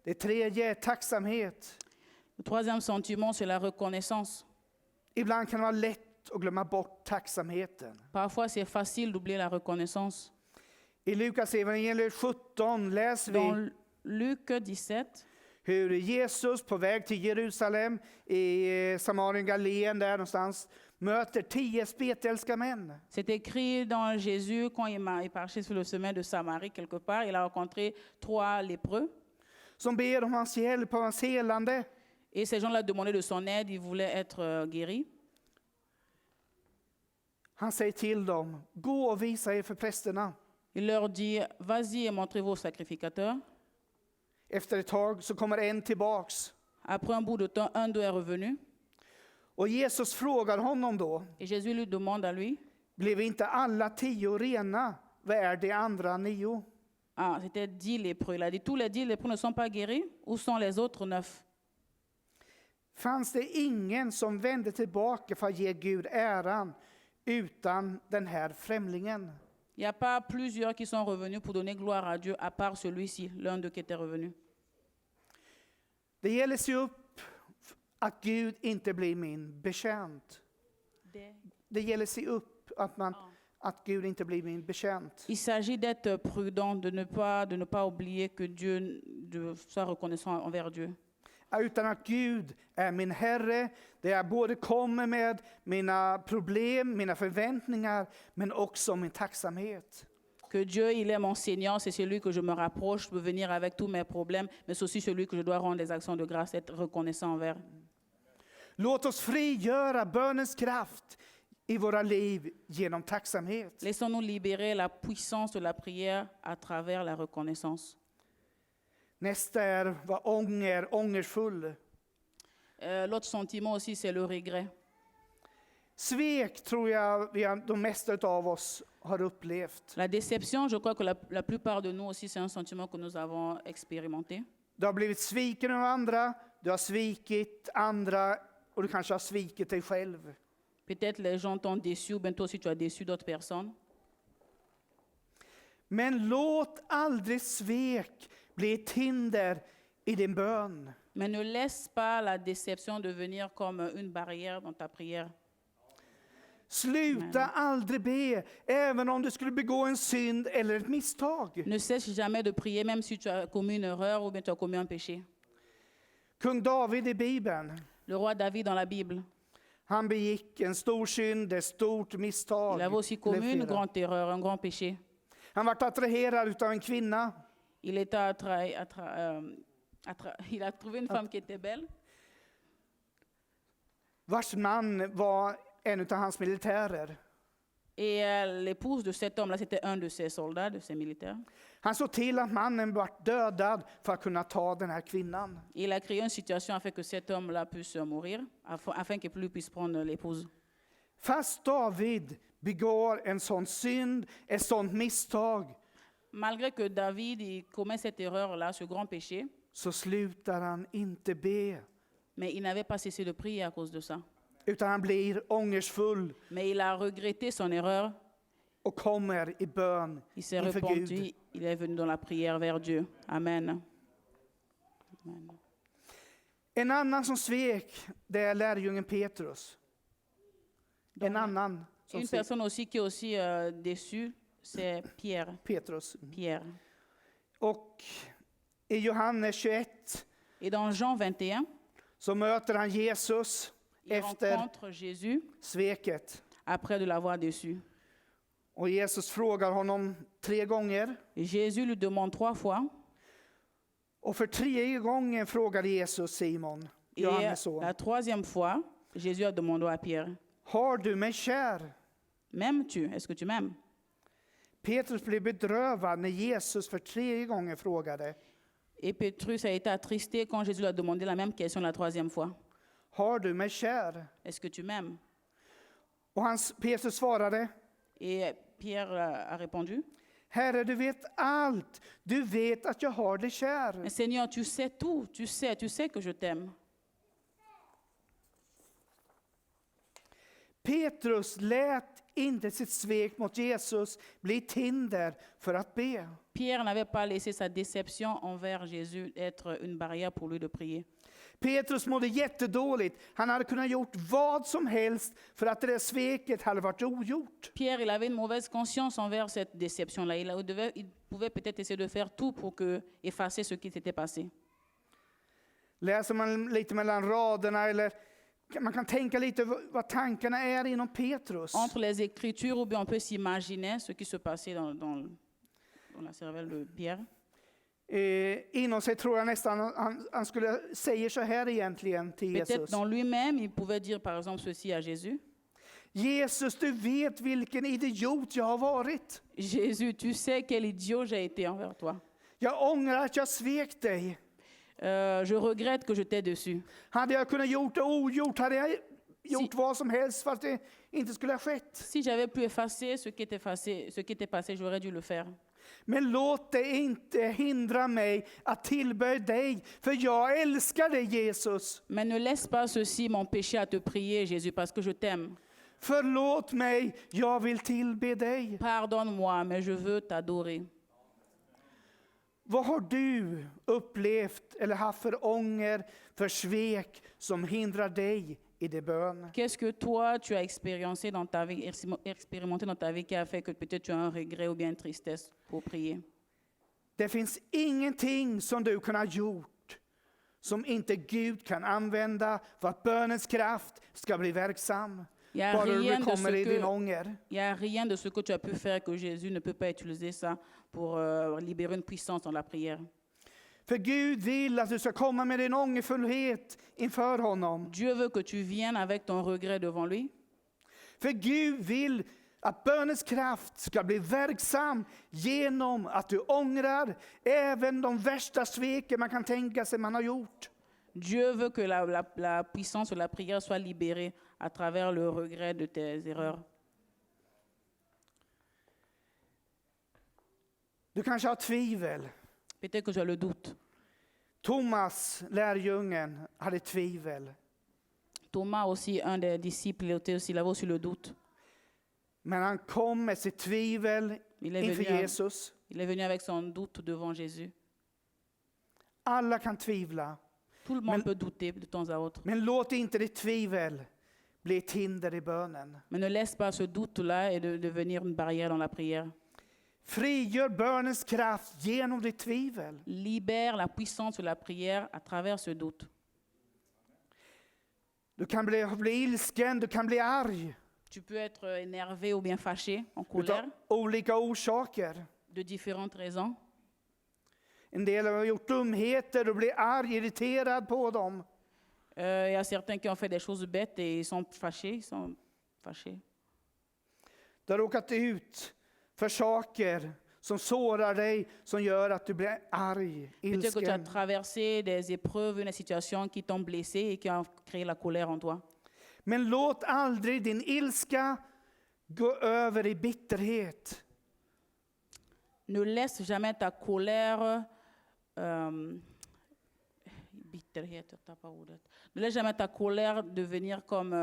Det tredje är tacksamhet. Le troisième sentiment, c'est la reconnaissance. Ibland kan det vara lätt att glömma bort tacksamheten. Parfois, c'est facile d'oublier la reconnaissance. I Lukas evangeliet 17 läser vi Dans Luc 17, hur Jesus på väg till Jerusalem i Samarien, Galileen där någonstans möter 10 spetälska män. c'est écrit dans Jésus, quand il marchait sur le chemin de Samarie quelque part, il a rencontré 3 lépreux. Som ber om hans hjälp och hans helande. Et ces gens-là demandaient de son aide, ils voulaient être guéris. Han säger till dem, gå och visa er för prästerna. Il leur dit, vas-y et montrez-vous aux sacrificateurs. Efter ett tag så kommer en tillbaks. Après un bout de temps, un d'eux est revenu. Och Jesus frågar honom då, Et Jésus lui demande à lui, blev inte alla 10 rena? Vad är de andra 9? c'était 10 lépreux. Il a dit, tous les 10 lépreux ne sont pas guéris. Où sont les autres 9? Fanns det ingen som vände tillbaka för att ge Gud äran utan den här främlingen? Il n'y a pas plusieurs qui sont revenus pour donner gloire à Dieu, à part celui-ci, l'un d'eux qui était revenu. Det gäller sig upp att Gud inte blir min betjänt. Det gäller sig upp att Gud inte blir min betjänt. Il s'agit d'être prudent, de ne pas oublier que Dieu, de soit reconnaissant envers Dieu. Utan att Gud är min Herre, där jag både kommer med mina problem, mina förväntningar, men också min tacksamhet. Que Dieu, il est mon Seigneur, c'est celui que je me rapproche, je peux venir avec tous mes problèmes, mais c'est aussi celui que je dois rendre des actions de grâce, être reconnaissant envers. Låt oss frigöra bönens kraft i våra liv genom tacksamhet. Laissons-nous libérer la puissance de la prière à travers la reconnaissance. Nästa är vad ångerfull. L'autre sentiment aussi, c'est le regret. Svek tror jag de mesta av oss har upplevt. La déception, je crois que la plupart de nous aussi, c'est un sentiment que nous avons expérimenté. Du har blivit sviken av andra, du har svikit andra och du kanske har svikit dig själv. Peut-être les gens t'ont déçu, ou bien toi aussi tu as déçu d'autres personnes. Men låt aldrig svek bli ett hinder i din bön. Mais ne laisse pas la déception devenir comme une barrière dans ta prière. Sluta aldrig be, även om du skulle begå en synd eller ett misstag. Ne cesse jamais de prier, même si tu as commis une erreur ou bien tu as commis un péché. Kung David i Bibeln, Le roi David dans la Bible, han begick en stor synd, ett stort misstag. il avait aussi commis une grande erreur, un grand péché. Han var attraherad av en kvinna. Il était il a trouvé une femme qui était belle, Vars man var en av hans militärer. et l'épouse de cet homme-là, c'était un de ses soldats, de ses militaires. Han såg till att mannen var dödad för att kunna ta den här kvinnan. Il a créé une situation afin que cet homme-là puisse mourir, afin que lui puisse prendre l'épouse. Fast David begår en sån synd, ett sånt misstag, Malgré que David il commet cette erreur-là, ce grand péché, så slutar han inte be. mais il n'avait pas cessé de prier à cause de ça. Utan han blir ångersfull Mais il a regretté son erreur, och kommer i bön il s'est inför repenti, Gud. il est venu dans la prière vers Dieu. Amen. Amen. En annan som svek, det är lärjungen Petrus. En annan som Une svek. personne aussi qui est aussi déçue, c'est Pierre. Petrus. Pierre. Och i Johannes 21 Et dans Jean 21, så möter han Jesus il efter rencontre Jésus sveket. après de l'avoir déçu. Och Jesus frågar honom 3 gånger. Et Jésus lui demande 3 fois. Och för 3:e gången frågar Jesus Simon, Et Johannes son. la 3e fois, Jésus a demandé à Pierre, Har du mig kär? m'aimes-tu? Est-ce que tu m'aimes? Petrus blev bedrövad när Jesus för 3:e gången frågade. Et Pétrus a été attristé quand Jésus lui a demandé la même question la 3e fois. Har du mig kär? Est-ce que tu m'aimes? Och Petrus svarade, Et Pierre a répondu, Herre, du vet allt. Du vet att jag har dig kär. Mais Seigneur, tu sais tout. Tu sais que je t'aime. Petrus lät inte sitt svek mot Jesus bli ett hinder för att be. Pierre n'avait pas laissé sa déception envers Jésus être une barrière pour lui de prier. Petrus mådde jättedåligt. Han hade kunnat gjort vad som helst för att det där sveket hade varit ogjort. Pierre, il avait une mauvaise conscience envers cette déception-là. Il pouvait peut-être essayer de faire tout pour effacer ce qui s'était passé. Läser man lite mellan raderna eller man kan tänka lite vad tankarna är inom Petrus. Entre les Écritures, ou bien on peut s'imaginer ce qui se passait dans la cervelle de Pierre. Inom sig tror jag nästan han skulle säga så här egentligen till Peut-être Jesus. dans lui-même, il pouvait dire par exemple ceci à Jésus. Jesus, du vet vilken idiot jag har varit. Jésus, tu sais quel idiot j'ai été envers toi. Jag ångrar att jag svek dig. Je regrette que je t'ai dessus. Hade jag kunnat gjort det ogjort hade jag gjort vad som helst för att det inte skulle ha skett. Si j'avais pu effacer ce qui était passé, j'aurais dû le faire. Men låt det inte hindra mig att tillbe dig, för jag älskar dig Jesus. Mais ne laisse pas ceci m'empêcher à te prier, Jésus, parce que je t'aime. Förlåt mig, jag vill tillbe dig. Pardonne-moi, mais je veux t'adorer. Vad har du upplevt eller haft för ånger, för svek som hindrar dig i din bön? Qu'est-ce que toi, tu as expérimenté dans ta vie qui a fait que peut-être tu as un regret ou bien une tristesse pour prier? Det finns ingenting som du kan ha gjort som inte Gud kan använda för att bönens kraft ska bli verksam. Il n'y Bara du kommer i din ånger. a rien de ce que tu as pu faire que Jésus ne peut pas utiliser ça pour libérer une puissance dans la prière. För Gud vill att du ska komma med din ångerfullhet inför honom. Dieu veut que tu viennes avec ton regret devant lui. För Gud vill att bönens kraft ska bli verksam genom att du ångrar även de värsta sveken man kan tänka sig man har gjort. Dieu veut que la puissance de la prière soit libérée à travers le regret de tes erreurs. Du kanske har tvivel. Peut-être que tu as le doute. Thomas, lärjungen, hade tvivel. Thomas aussi, un des disciples, il avait aussi le doute. Men han kom med sitt tvivel inför Jesus. Il est venu avec son doute devant Jésus. Alla kan tvivla. Tout le monde peut douter de temps à autre. Men låt inte ditt tvivel bli ett hinder i bönen. Mais ne laisse pas ce doute-là et de devenir une barrière dans la prière. Frigör bönens kraft genom ditt tvivel. Libère la puissance de la prière à travers ce doute. Du kan bli ilsken, du kan bli arg. Tu peux être énervé ou bien fâché, en colère, Utav olika orsaker. de différentes raisons. En del har gjort dumheter och blir arg, irriterad på dem. Il y a certains qui ont fait des choses bêtes et ils sont fâchés. Du har råkat ut för saker som sårar dig, som gör att du blir arg, Peut-être que tu as ilsken. traversé des épreuves, des situations qui t'ont blessé et qui ont créé la colère en toi. Men låt aldrig din ilska gå över i bitterhet. Ne laisse jamais ta colère bitterhet, jag tappar ordet. Ne laisse jamais ta colère devenir comme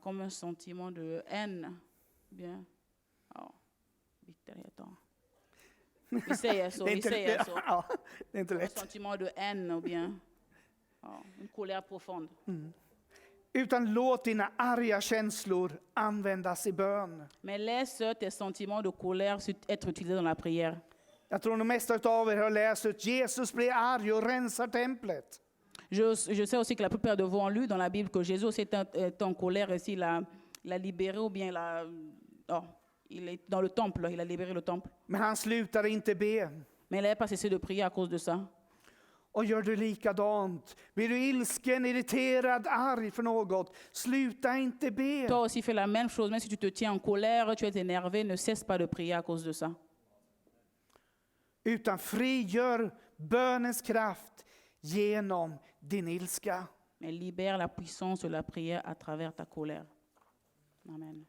un sentiment de haine. Bien. Ja, bitterhet. Ja. Vi säger så. Ja, det är inte Un lätt. sentiment de haine ou bien une colère profonde. Utan låt dina arga känslor användas i bön. Mais laisse tes sentiments de colère être utilisés dans la prière. Jag tror de mesta av er har läst ut Jesus blir arg och rensar templet. Je sais aussi que la plupart de vous ont lu dans la Bible que Jésus est en colère et il a libéré ou bien il est dans le temple, il a libéré le temple. Men han slutar inte be. Mais il n'avait pas cessé de prier à cause de ça. Och gör du likadant. Blir du ilsken, irriterad, arg för något, sluta inte be. Toi aussi fais la même chose, même si tu te tiens en colère, tu es énervé, ne cesse pas de prier à cause de ça. Utan frigör bönens kraft genom din ilska. Mais libère la puissance de la prière à travers ta colère. Amen.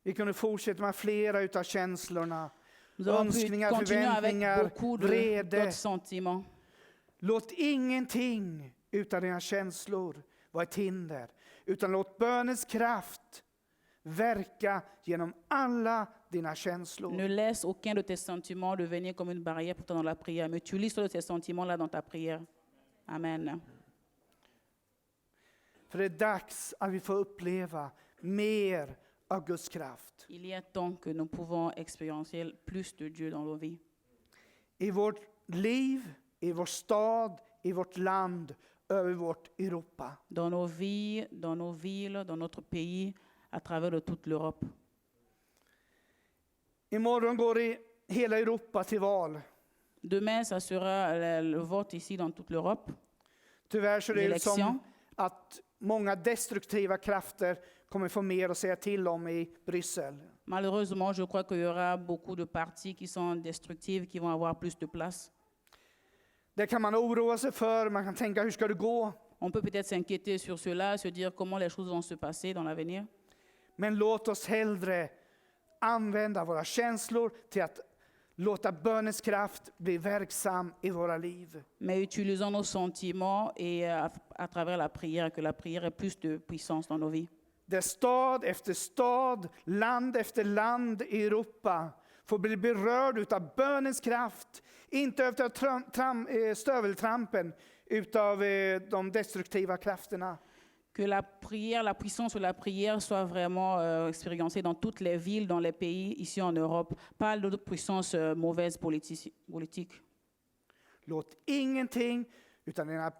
Vi kunde fortsätta med flera utav känslorna. Nous avons pu Önskningar, continuer avec förväntningar, beaucoup vrede. d'autres sentiments. Låt ingenting utav dina känslor vara ett hinder, utan låt bönens kraft verka genom alla dina känslor. Ne laisse aucun de tes sentiments devenir comme une barrière pour toi dans la prière, mais utilise tous ces sentiments-là dans ta prière. Amen. För det är dags att vi får uppleva mer av Guds kraft. Il y a temps que nous pouvons expérimenter plus de Dieu dans nos vies. I vårt liv, i vår stad, i vårt land, över vårt Europa. Dans nos vies, dans nos villes, dans notre pays, à travers de toute l'Europe. Imorgon går hela Europa till val. Demain, ça sera le vote ici dans toute l'Europe. Tyvärr så är det Election. som att många destruktiva krafter kommer få mer att säga till om i Bryssel. Malheureusement, je crois qu'il y aura beaucoup de partis qui sont destructives, qui vont avoir plus de place. Det kan man oroa sig för, man kan tänka hur ska det gå? On peut peut-être s'inquiéter sur cela, se dire comment les choses vont se passer dans l'avenir. Men låt oss hellre använda våra känslor till att låta bönens kraft bli verksam i våra liv. Mais utilisons nos sentiments et à travers la prière, que la prière ait plus de puissance dans nos vies. Där stad efter stad, land efter land i Europa får bli berörd utav bönens kraft. Inte utav stöveltrampen, utav de destruktiva krafterna. Que la prière, la puissance de la prière soit vraiment expérimentée dans toutes les villes, dans les pays, ici en Europe. Pas de puissance mauvaise politique. Låt ingenting utan dina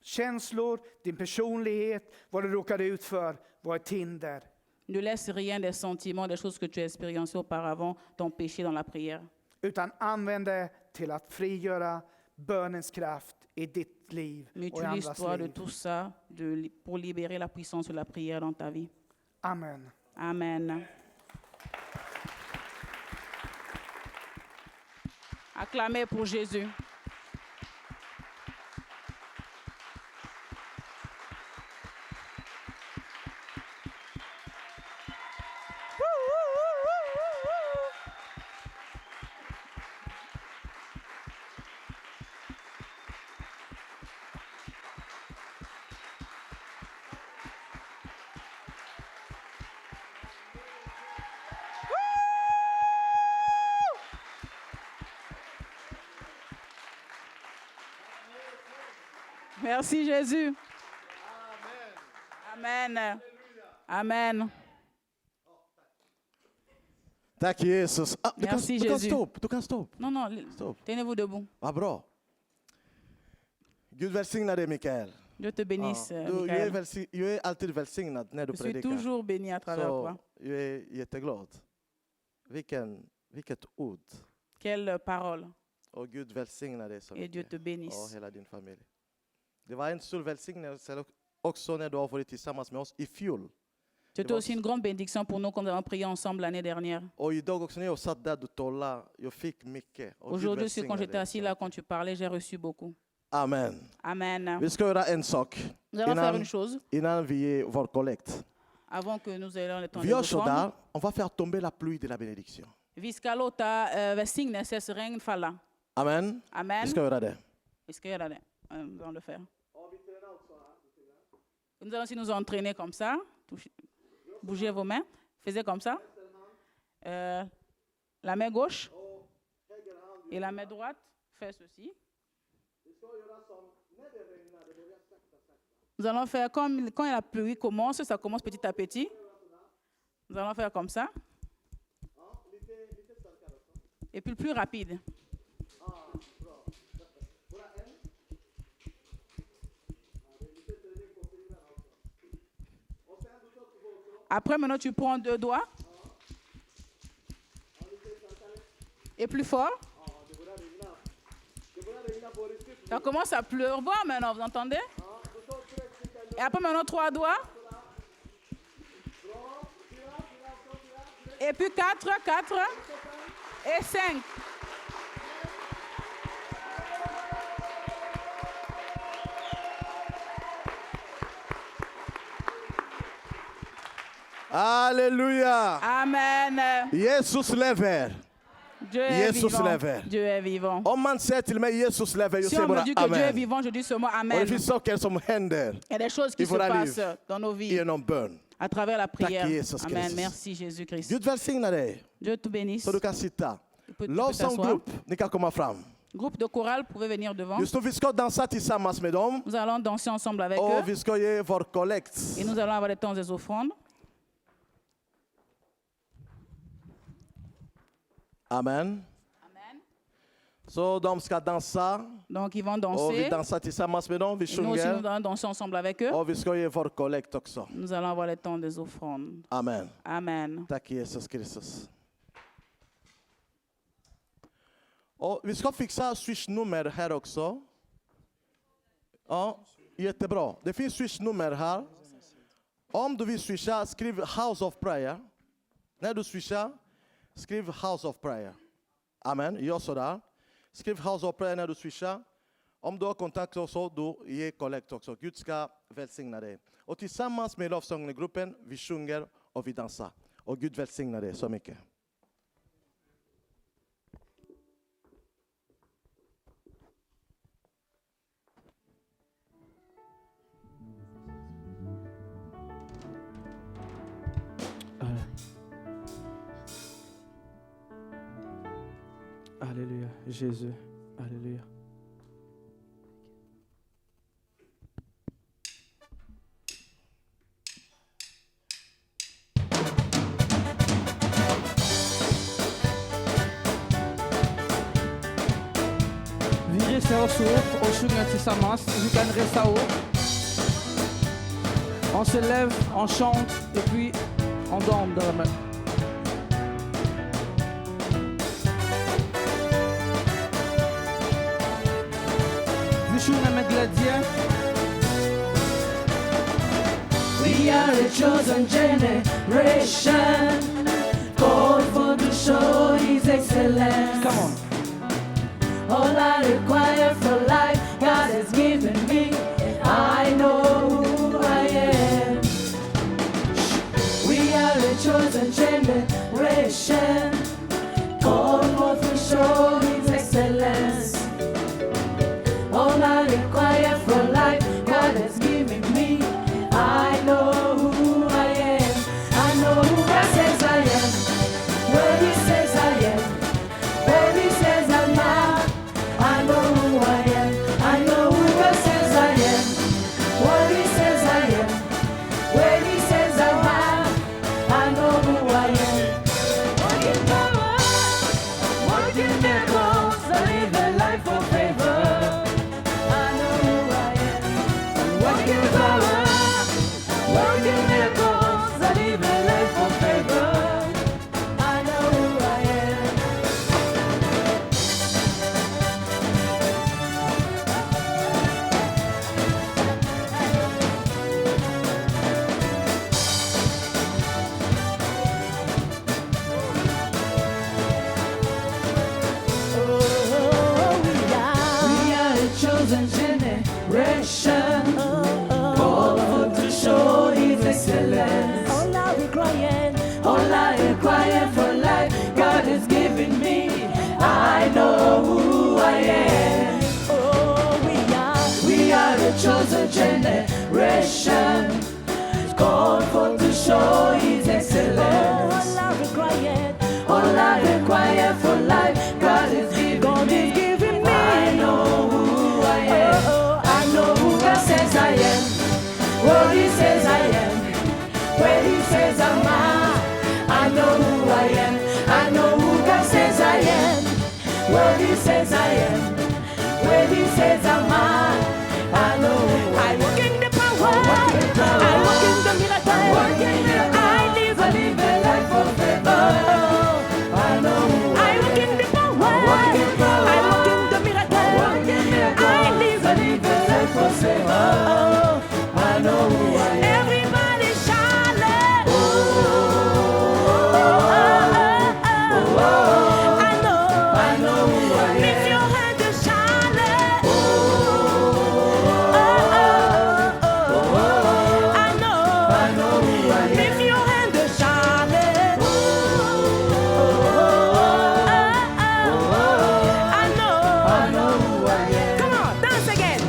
känslor, din personlighet, vad du råkade ut för, vara ett hinder. Ne laisse rien des sentiments, des choses que tu as expérimentées auparavant, t'empêcher dans la prière. Utan använd det till att frigöra bönens kraft i ditt liv Mais och i andras utilise-toi de liv. tout ça pour libérer la puissance de la prière dans ta vie. Amen. Amen. Acclamez pour Jésus. Merci Jésus. Amen. Amen. Tack Jesus. Merci, du kan Jésus. stå upp. Du kan stå upp. Non, non, Stop. tenez-vous debout. Vad bra. Gud välsigna dig Mikael. Dieu te bénisse, Du Michael. är alltid välsignad när du Je suis predikar. toujours béni à travers toi. Så jag är jätteglad. Vilket ord. Quelle parole. Och Gud välsigna dig så Et Dieu mycket. te Och bénisse. hela din familj. Det var en stor välsignelse också när du har varit tillsammans med oss i fjol. C'était aussi une grande bénédiction pour nous quand nous avons prié ensemble l'année dernière. Och idag också när jag satt där du talade, jag fick mycket. Och Gud Aujourd'hui aussi, quand välsigna j'étais dig assis så là, mycket. quand tu parlais, j'ai reçu beaucoup. Amen. Amen. Vi ska göra en sak Nous allons faire innan, une chose innan vi ger vår kollekt. avant que nous ayons le temps Vi de gör så répondre. där, on va faire tomber la pluie de la bénédiction. Vi ska låta välsignelsens regn falla. Amen. Amen. Vi ska göra det. Vi ska göra det. Nous allons le faire. Nous allons aussi nous entraîner comme ça. Bougez vos mains. Faisez comme ça. La main gauche et la main droite. Fais ceci. Nous allons faire comme quand la pluie commence, ça commence petit à petit. Nous allons faire comme ça. Et puis le plus rapide. Après, maintenant, tu prends 2 doigts. Et plus fort. Ça commence à pleuvoir maintenant, vous entendez? Et après, maintenant, 3 doigts. Et puis 4 et 5. Alléluia. Amen. Jesus lever. Dieu est Jesus vivant. lever. Dieu est vivant. Om man säger till mig Jesus lever, jag Si säger on me bara dit que Dieu est amen. vivant, je dis seulement Och Amen. det finns saker som händer Il y a des choses qui i se våra liv passent dans nos vies genom bön. à travers la prière. Jesus Amen. Kristus. Merci Jésus-Christ. Gud välsigna dig Dieu te bénisse. så du kan sitta. Tu peux Lovsång t'asseoir. grupp, ni kan komma fram. Groupe de chorale, vous pouvez venir devant. Just nu vi ska dansa tillsammans med dem Nous allons danser ensemble avec och eux vi ska ge vår kollekt. et nous allons avoir des temps des offrandes. Amen. Amen. Så de ska dansa Donc ils vont och vi danser. dansar tillsammans med dem. Vi Et nous aussi, nous sjunger allons danser ensemble avec eux. och vi ska ge vår kollekt också. Nous allons avoir les temps des offrandes. Amen. Amen. Tack Jesus Kristus. Och vi ska fixa swishnummer här också. Ja, jättebra. Det finns swishnummer här. Om du vill swisha, skriv House of Prayer. När du swishar, skriv House of Prayer. Amen. Gör sådär. Skriv House of Prayer när du swishar. Om du har kontakt också, du ger kollekt också. Gud ska välsigna dig. Och tillsammans med lovsånggruppen, vi sjunger och vi dansar. Och Gud välsigna dig så mycket. Alléluia. Jésus. Alléluia. Vi reser oss upp och sjunger tillsammans. Vi kan resa upp. On se lève, on chante et puis on dort dans la main. Vi sjunger med glädje. We are a chosen generation, called for to show His excellence. Come on. All I require for life, God has given me, and I know who I am. We are a chosen generation, called for to show His excellence. All I require for life, God has given me. I know who I am. I know who God says I am. Where He says I am. Where He says I'm not. I know who I am. I know who God says I am. Where He says I am. Where He says I'm not. I know who I am. Working power, working miracles, I live a life of favor. I know who I am. Working power, working miracles, I live a life of favor. I know who I am. We are a chosen generation, called to show His excellence. All I require for life, God has given me. I know who I am. We are a chosen generation, called for to show His excellence. All I require for life, God has given me. I know who I am. I know who God says I am. What He says I am. Where He says I'm at. I know who I am. I know who God says I am. What He says I am. Where He says I'm at. I know who I walk in the power. I walk in the miracle. I live a life of favor. I know who I walk in the power. I walk in the miracle. I live a life of favor. I know who I am. Everybody shout it. I know who I am. Lift your hand and I know who I am. Come on, dance again.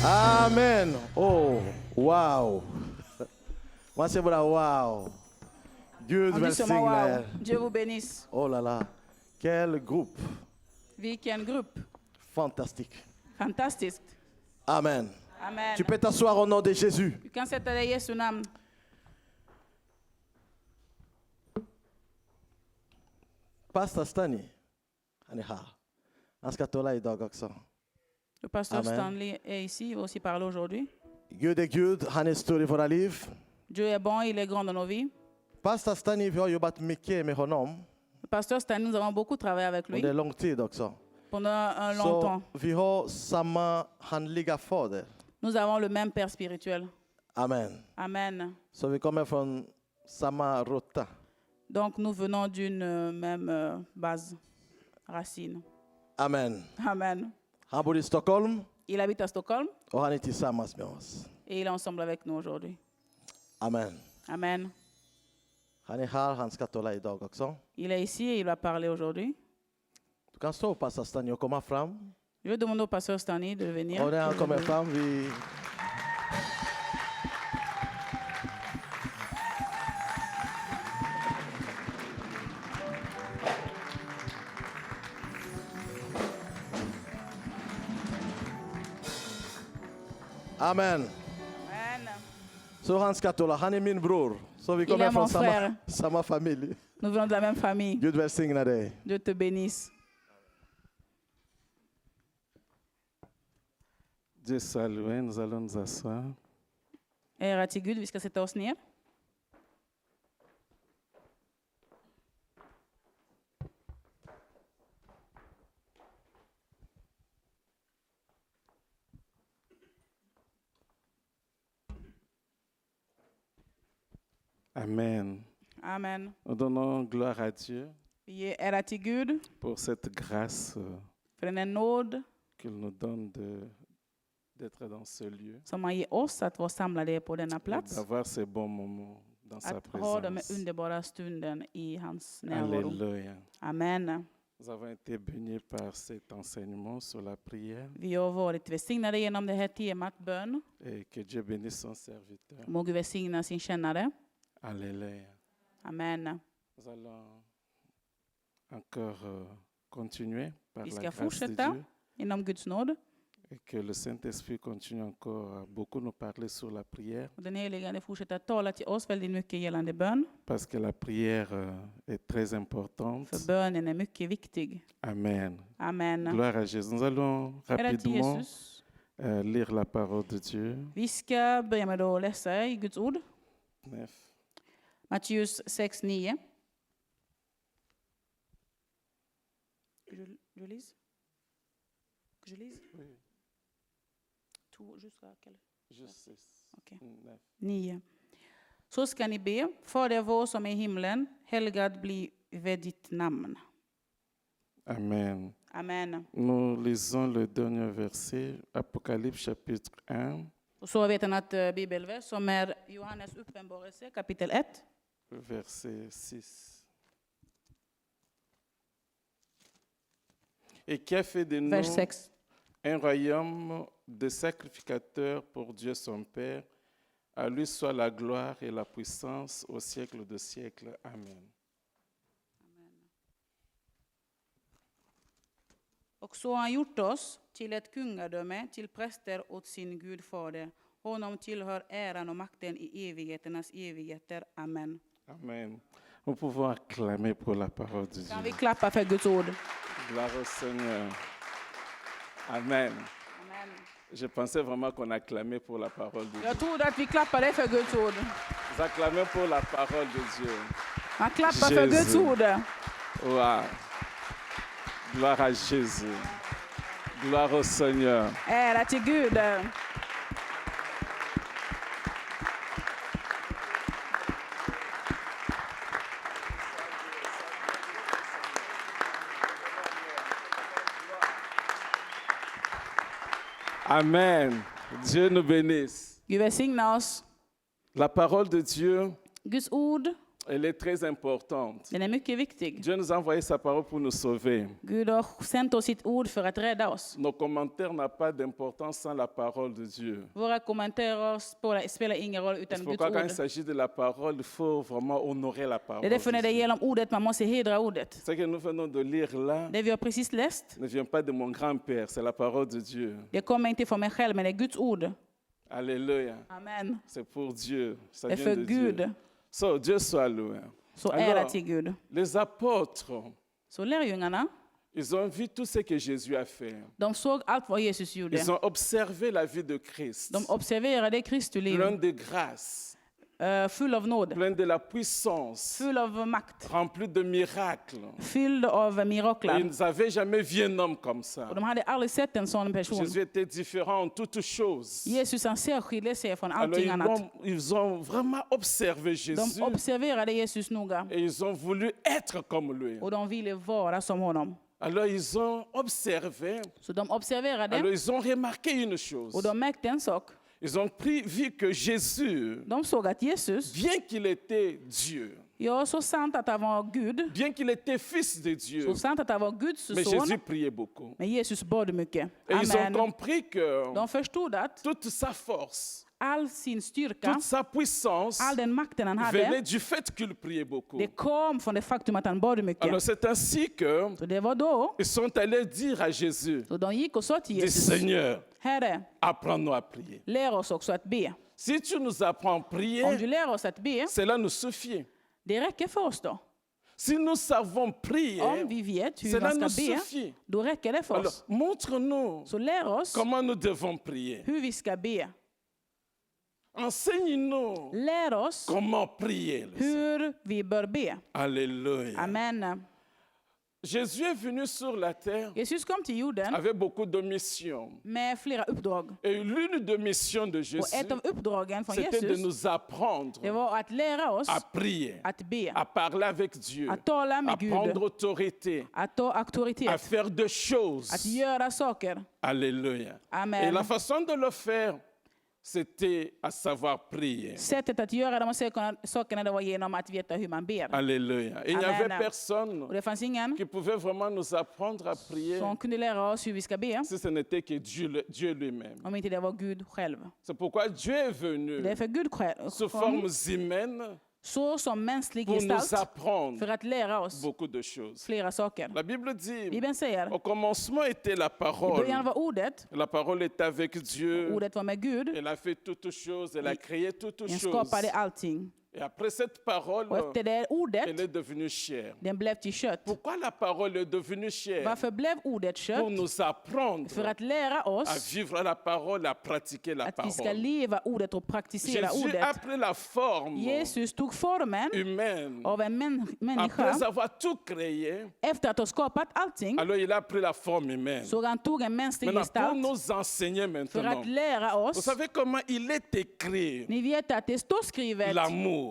Amen. Oh, wow. Moi, c'est voilà, wow. Dieu On va dit seulement signer. wow. Dieu vous bénisse. Oh là là. Quel groupe. Weekend group. Fantastique. Fantastic. Amen. Amen. Tu peux t'asseoir au nom de Jésus. Du kan sätta dig i Jesu namn. Pastor Stanley. Han är här. Han ska tala idag också. Le pasteur Amen. Stanley est ici, il va aussi parler aujourd'hui. Gud är Gud, han är stor i våra liv. Dieu est bon, il est grand dans nos vies. Pastor Stanley, vi har jobbat mycket med honom Le pasteur Stanley, nous avons beaucoup travaillé avec lui under lång tid också. pendant un long Så temps. vi har samma handliga fader. Nous avons le même Père spirituel. Amen. Amen. Så vi kommer från samma ruta. Donc nous venons d'une même base, racine. Amen. Amen. Han bor i Stockholm Il habite à Stockholm och han är tillsammans med oss. et il est ensemble avec nous aujourd'hui. Amen. Amen. Han är här, han ska tala idag också. Il est ici et il va parler aujourd'hui. Du kan stå Pastor Stanley och komma fram. Je vais demander au pasteur Stanley de venir. Och när han kommer fram, vi Amen. Amen. Så han ska tala, han är min bror. Så vi Il kommer est mon från frère. samma familj. Nous venons de la même famille. Gud välsigna dig. Dieu te bénisse. Dieu soit loué, nous allons nous asseoir. Ära till Gud, vi ska sätta oss ner. Amen. Amen. Nous donnons gloire à Dieu Vi ger ära till Gud pour cette grâce för den här nåd qu'il nous donne d'être dans ce lieu, som han ger oss att vara samlade på denna et plats. d'avoir ces bons moments dans sa Att ha de présence. underbara stunden i hans närvaro. Alléluia. Amen. Nous avons été bénis par cet enseignement sur la prière Vi har varit välsignade genom det här temat bön. et que Dieu bénisse son serviteur. Må Gud välsigna sin tjänare. Alléluia. Amen. Nous allons encore continuer par Vi la ska grâce de fortsätta Dieu inom Guds nåd. et que le Saint-Esprit continue encore à beaucoup nous parler sur la prière Och den helige Ande fortsätter att tala till oss väldigt mycket gällande bön. parce que la prière est très importante. För bönen är mycket viktig. Amen. Amen. Gloire à Jésus. Nous allons Ära till rapidement Jesus. lire la parole de Dieu. Vi ska börja med att läsa i Guds ord. 9. Matteus 6:9. Je lise? Que je lise? Tout jusqu'à quelle? Juste 6. Okej. 9. 9. Så ska ni be, Fader vår som är i himlen, helgad bli vid ditt namn. Amen. Amen. Nous lisons le dernier verset, Apocalypse chapitre 1, Och så vet han att bibelvers som är Johannes uppenbarelse kapitel 1. verset 6. Et qui a fait de nous Vers 6. un royaume de sacrificateurs pour Dieu son Père. À lui soit la gloire et la puissance au siècle de siècles. Amen. Och så har han gjort oss till ett kungadöme, till präster åt sin Gud Fader. Honom tillhör äran och makten i evigheternas evigheter. Amen. Amen. Nous pouvons acclamer pour la parole de Kan vi Dieu. klappa för Guds ord? Gloire au Seigneur. Amen. Amen. Je pensais vraiment qu'on acclamait pour la parole de Dieu. Jag trodde att vi klappade för Guds ord. Vous acclamez pour la parole de Dieu. Man klappar för Guds Jesus. ord. Wow. Gloire à Jésus. Gloire au Seigneur. Ära till Gud. Amen. Dieu nous bénisse. Gud välsigna oss. La parole de Dieu, Guds ord, elle est très importante. den är mycket viktig. Dieu nous a envoyé sa parole pour nous sauver. Gud har sänt oss sitt ord för att rädda oss. Nos commentaires n'ont pas d'importance sans la parole de Dieu. Våra kommentarer spelar ingen roll C'est utan Guds pourquoi quand il ord. s'agit de la parole, il faut vraiment honorer la parole. Det är därför när de det Dieu. gäller ordet man måste hedra ordet. Ce que nous venons de lire là Det vi har precis läst, ne vient pas de mon grand-père, c'est la parole de Dieu. det kommer inte från mig själv, men det är Guds ord. Alléluia. Amen. C'est pour Dieu. Ça Det är vient för de Gud. Dieu. So, Dieu soit loué. Så ära Alors, till Gud. les apôtres, Så lärjungarna, ils ont vu tout ce que Jésus a fait. de såg allt vad Jesus gjorde. Ils ont observé la vie de Christ. De observerade Kristi liv, Plein de grâce, full av nåd, plein de la puissance, full av makt, rempli de miracles. fylld av Et mirakler. ils n'avaient jamais vu un homme comme ça. Och de hade aldrig sett en sån person. Jésus était différent en toutes choses. Jesus han särskilde sig från Alors allting annat. ils ont vraiment observé Jésus De observerade Jesus noga et ils ont voulu être comme lui. och de ville vara som honom. Alors ils ont observé, Så de observerade alors ils ont remarqué une chose. och de märkte en sak. Ils ont vu que Jésus, De såg att Jesus, bien qu'il était Dieu, ja, så sant att han var Gud, bien qu'il était fils de Dieu, så sant att han var Guds mais son, Jésus priait beaucoup. men Jesus bad mycket. Et ils ont Amen. compris que De förstod att toute sa force, all sin styrka, toute sa puissance all den makten han venait hade, du fait qu'il priait beaucoup. det kom från det faktum att han bad Alors mycket. c'est ainsi que Så det var då, ils sont allés dire à Jésus, så de gick och sa till dis Jesus, Seigneur, Herre, apprends-nous à prier. lär oss också att be. Si tu nous apprends à Om prier, du lär oss att be, cela nous suffit. det räcker för oss då. Si nous savons prier, Om vi vet hur cela man nous ska be, suffit. då räcker det för Alors, oss. montre-nous Så lär oss comment nous devons prier. hur vi ska be. Enseigne-nous Lär oss comment prier. hur vi bör be. Alléluia. Amen. Jésus est venu sur la terre Jesus kom till jorden avec beaucoup de missions. med flera uppdrag. Et l'une des missions de Och Jésus, ett av uppdragen från c'était de Jesus, nous apprendre det var att lära oss à prier, att be. à parler avec Dieu, Att tala à med prendre Gud. autorité, Att ta à auktoritet. faire des choses. Att göra saker. Alléluia. Et Amen. la façon de le faire, c'était à savoir prier. Sättet att göra de här sakerna det var genom att veta hur man ber. Alléluia. Et il n'y Amen. avait personne Och det fanns ingen qui pouvait vraiment nous apprendre à prier som kunde lära oss hur vi ska be si ce n'était que Dieu lui-même. om inte det var Gud själv. C'est pourquoi Dieu est venu Det är för Gud själv sous kom formes humaines så som mänsklig pour nous gestalt apprendre för att lära oss beaucoup de choses. flera saker. La Bible dit, Bibeln säger, au commencement était la i parole. början var ordet, La parole était avec Dieu. ordet var med Gud, Elle a fait toutes choses, elle a créé toutes den choses. skapade allting. Et après cette parole, Och efter det elle ordet, est devenue chair. den blev till kött. Pourquoi la parole est devenue chair? Varför blev ordet Pour kött? nous apprendre För att lära à oss vivre la parole, à pratiquer la att vi ska parole. leva ordet och praktisera Jésus a ordet. pris la forme Jesus tog formen humaine. av en människa. Après avoir tout créé, Efter att ha skapat allting alors il a pris la forme humaine. så han tog en mänsklig Maintenant, pour gestalt nous enseigner för maintenant, att lära vous oss. savez comment il est écrit, Ni vet att det står skrivet l'amour.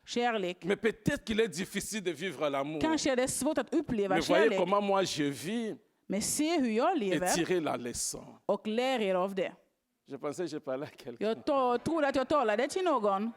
kärlek. Mais peut-être qu'il est difficile de vivre l'amour. Kanske är det svårt att uppleva Mais voyez kärlek. comment moi je vis Men se hur jag et lever tirer la leçon. och lär er av det. Je pensais que je parlais à quelqu'un. Jag trodde att jag talade till någon.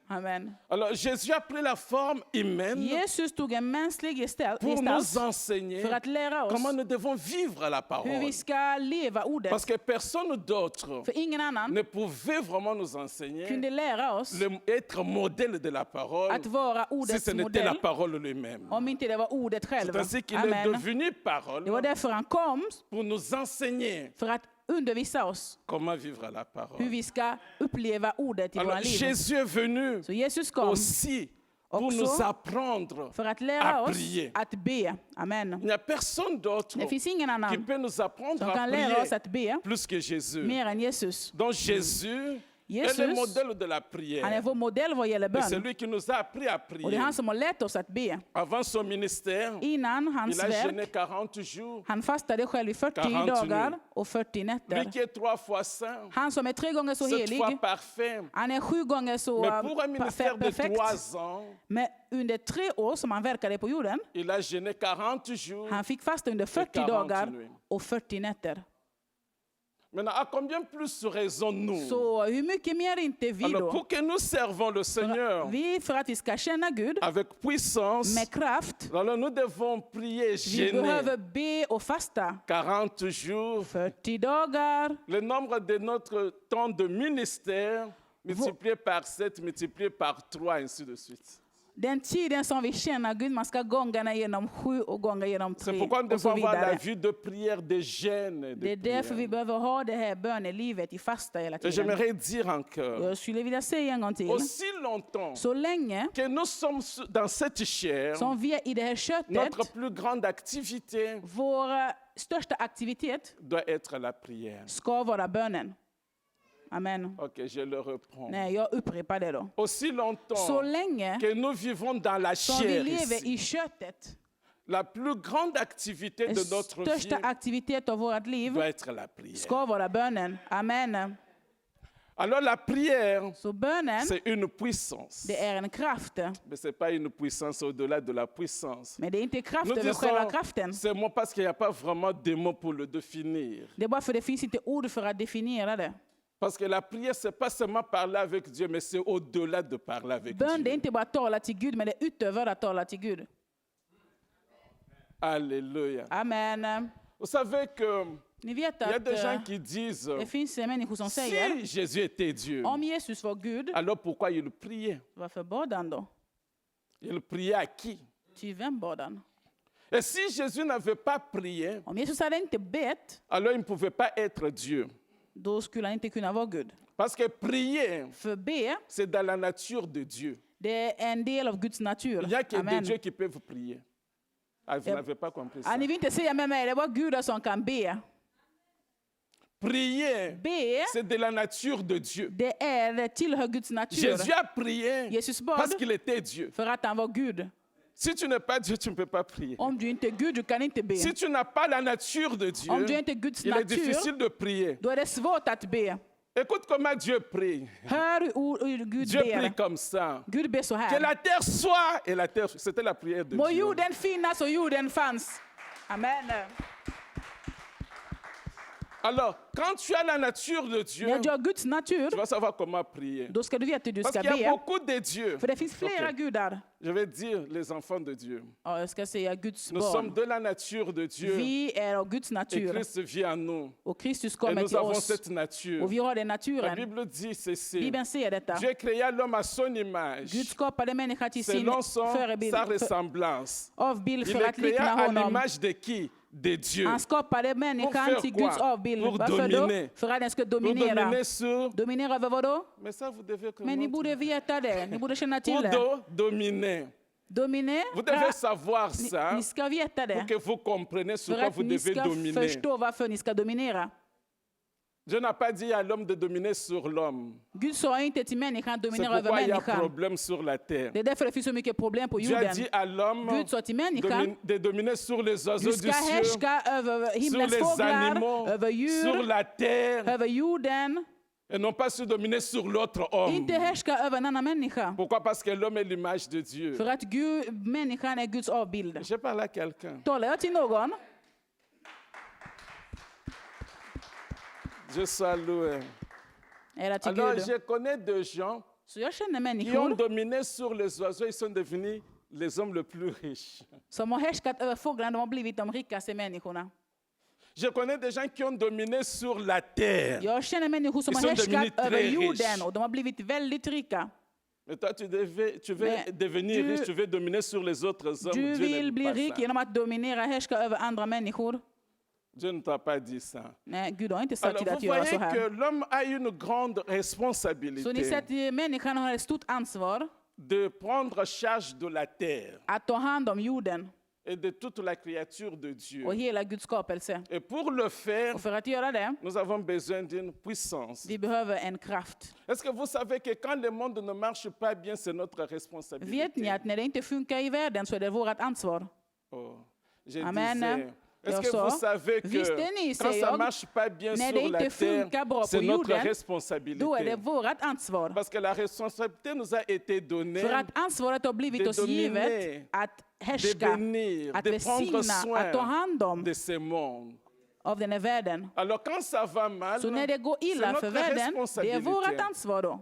Amen. Alors Jésus a pris la forme humaine Jesus tog en mänsklig gestalt pour nous enseigner för att lära comment oss nous devons vivre la hur parole. vi ska leva ordet. Parce que personne d'autre För ingen annan ne pouvait vraiment nous enseigner, kunde lära oss être modèle de la parole, att vara si ordets ce n'était la modell parole lui-même. om inte det var ordet C'est själv. ainsi qu'il est Amen. devenu Det parole var därför han kom, pour nous enseigner för att undervisa oss comment vivre la hur parole. vi ska uppleva ordet i våra Alors liv. Jésus est venu Så Jesus kom aussi pour också nous apprendre för att lära à oss prier. att be. Amen. Il n'y a personne d'autre Det finns ingen qui annan peut nous apprendre som à kan lära oss prier att be plus que Jésus. mer än Jesus. Donc Jésus est Jesus, le modèle de la Han är prière. vår modell vad gäller Et c'est bön. lui qui nous a appris à Och det är prier. han som har lärt oss att be. Avant son ministère, Innan hans il a jeûné verk, 40 jours. han fastade själv i 40 40 dagar nu. och 40 Lui nätter. qui est 3 fois saint, Han som är 3 gånger så 7 fois helig, parfait. han är 7 gånger så Mais pour un ministère de perfekt. 3 ans, Men under 3 år som han verkade på jorden, il a jeûné 40 jours. han fick fasta under 40 40 dagar nu. och 40 nätter. Maintenant, à combien plus raison nous? Så hur mycket mer inte vi Alors, då? pour que nous servons le Seigneur Vi för att vi ska känna Gud avec puissance, med kraft, alors nous devons prier, vi jeûner behöver be och fasta 40 jours. 40 dagar. Le nombre de notre temps de ministère multiplié par 7, multiplié par 3, ainsi de suite. Den tiden som vi känner Gud, man ska gånga den genom 7 och gånga genom C'est 3 pourquoi nous och så devons avoir la vidare. vie de prière, de jeûne. et Det är De därför vi prière. behöver ha det här bönelivet i fasta hela Et tiden. j'aimerais dire encore, Jag skulle vilja säga en gång till. aussi longtemps Så länge que nous sommes dans cette chair, som vi är i det här köttet, notre plus grande activité vår största aktivitet doit être la prière. ska vara bönen. Amen. Ok, je le reprends. Nej, jag upprepar det då. Aussi longtemps Så länge que nous vivons dans la som vi chair lever ici, i köttet, la plus grande activité de notre vie största aktivitet av vårt liv doit être la prière. ska vara bönen. Amen. Alors la prière, Så bönen, c'est une puissance. det är en kraft. Mais ce n'est pas une puissance au-delà de la puissance. Men det är inte kraft Nous över själva disons, kraften. c'est moi parce qu'il n'y a pas vraiment de mots pour le définir. Det är bara för det finns inte ord för att definiera det. Parce que la prière, ce n'est pas seulement parler avec Dieu, mais c'est au-delà de parler avec Bön, det är Dieu. inte bara att tala till Gud, men det är utöver att tala till Gud. Alléluia. Amen. Vous savez que Ni vet il y a att des gens qui disent, det finns människor som säger, si Jésus était Dieu, om Jesus var Gud, alors pourquoi il priait? varför bad han då? Il priait à qui? Ty vem bad han? Et si Jésus n'avait pas prié, Om Jesus hade inte bett, alors il ne pouvait pas être Dieu. Då skulle han inte kunna vara Gud. Parce que prier, För be, c'est dans la nature de Dieu. det är en del av Guds natur. Il n'y a que des Amen. dieux qui peuvent prier. Ah, vous n'avez pas compris ça. Ja, ni vill inte säga med mig, det var Gudar som kan be. Prier, Be, c'est de la nature de Dieu. det tillhör Guds natur. Jésus a prié Jesus bad parce qu'il était Dieu. för att han var Gud. Si tu n'es pas Dieu, tu ne peux pas prier. Om du inte är Gud, du kan inte be. Si tu n'as pas la nature de Dieu, Om du inte är Guds il est natur, difficile de prier. då är det svårt att be. Écoute comment Dieu prie. Hör hur Gud Dieu prie ber. comme ça. Gud ber så Que här. la terre soit, et la terre, c'était la prière de Må Dieu. jorden finnas och jorden fanns. Amen. Alors, quand tu as la nature de Dieu, När du har Guds natur, tu vas savoir comment prier. då ska du veta hur du Parce ska qu'il y a be. beaucoup de dieux. För det finns flera Okej. gudar. Je vais dire les enfants de Dieu. Ja, jag ska säga Guds Nous sommes barn. de la nature de Dieu. Vi är av Guds Et natur. Christ vit en nous. Och Kristus Et kommer nous till avons oss. cette nature. Och vi har den La naturen. Bible dit ceci. Bibeln säger detta. Dieu créa l'homme à son image, Gud skapade människan till sin selon sa förebild, ressemblance. avbild Il för le att likna créa à honom. l'image de qui? De Dieu. Han skapade Pour människan faire till quoi? Guds avbild. Pour Varför då? dominer. För att den ska Pour dominera. dominer sur... Dominera över vad då? Mais ça, vous devez Men ni connaître. borde veta det. Ni borde känna till Pour det. dominer. Vous Dominera. devez savoir ça Ni ska veta pour det. que vous compreniez sur För quoi att vous ni devez ska dominer. förstå varför ni ska dominera. Dieu n'a pas dit à l'homme de dominer sur l'homme. Gud sa inte till människan C'est dominera över pourquoi il y a människan. problème sur la terre. Det är därför det finns så mycket problem på Dieu a dit jorden. à l'homme Gud sa till människan, de dominer sur les oiseaux du du ska ciel, härska över sur himlens les fåglar, animaux, över sur djur, la terre, över jorden. et non pas sur dominer sur l'autre homme. Inte härska över en annan människa. Pourquoi? Parce que l'homme est l'image de Dieu. För att människan är Guds avbild. Je parle à quelqu'un. Talar jag till någon? Dieu soit loué. Ära till Alors, Gud. je connais des gens Så jag känner qui ont människor dominé sur les oiseaux, ils sont devenus les hommes les plus riches. som har härskat över fåglarna. De har blivit de rikaste människorna. Je connais des gens qui ont dominé sur la terre. Jag känner människor som Ils har sont devenus härskat över très jorden riches. och de har blivit väldigt rika. Mais toi, tu veux Mais devenir du- riche, tu veux dominer sur les autres hommes. Du Dieu vill n'aime bli pas rik ça. genom att dominera, härska över andra människor. Dieu ne t'a pas dit ça. Nej, Gud har inte sagt Alors, till att vous göra så voyez que här. l'homme a une grande Så ni responsabilité ser att människan har ett stort ansvar de prendre charge de la terre att ta hand om jorden et de toute la créature de Dieu. och hela Guds skapelse. Et pour le faire, Och för att göra det, nous avons besoin d'une puissance. vi behöver en kraft. Est-ce que vous savez que quand le monde ne marche pas bien, c'est notre Vet ni responsabilité? att när det inte funkar i världen så är det vårt ansvar? Oh, je Amen. disais, est-ce Jag que sa, vous savez visste ni, que quand säger ça jag, marche pas bien när sur det la inte terre, funkar bra c'est på notre jorden, responsabilité? då är det vårt ansvar. Parce que la responsabilité nous a été donnée För att ansvaret har blivit de oss givet dominer, att de härska, bénir, att de prendre välsigna, att ta soin hand om de ce monde. av den här världen. Alors quand ça va mal, Så när det går c'est illa för notre världen, det är responsabilité. vårt ansvar då.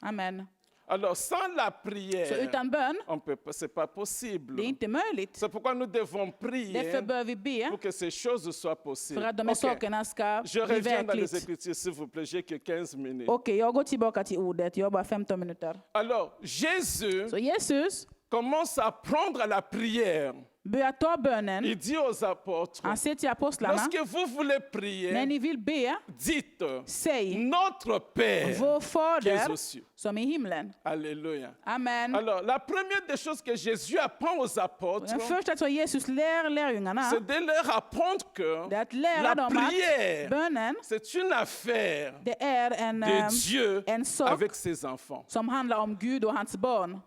Amen. Alors sans la Så prière, utan bön, on peut pas, c'est pas possible. det är inte möjligt. C'est pourquoi nous devons prier Därför bör vi be pour que ces choses soient för possibles. att de här Ok. sakerna ska Je bli reviens dans les verkligt. Écritures, s'il vous plaît. J'ai que 15 minutes. Okej, jag går tillbaka till ordet. Jag har bara 15 minuter. Alors, Jésus Så Jesus commence à prendre la prière. börjar ta bönen. Il dit aux apôtres, Han säger till apostlarna, lorsque vous voulez när prier, ni vill be, dites, säg notre Père vår qui est fader aux cieux. som är i himlen. Alléluia. Amen. Alors, la première des choses que Jésus apprend aux apôtres, Den första som Jesus lär lärjungarna, c'est de leur apprendre que det är att lära la dem att prière, bönen, c'est une affaire det är en de Dieu en sak avec ses enfants. som handlar om Gud och hans barn.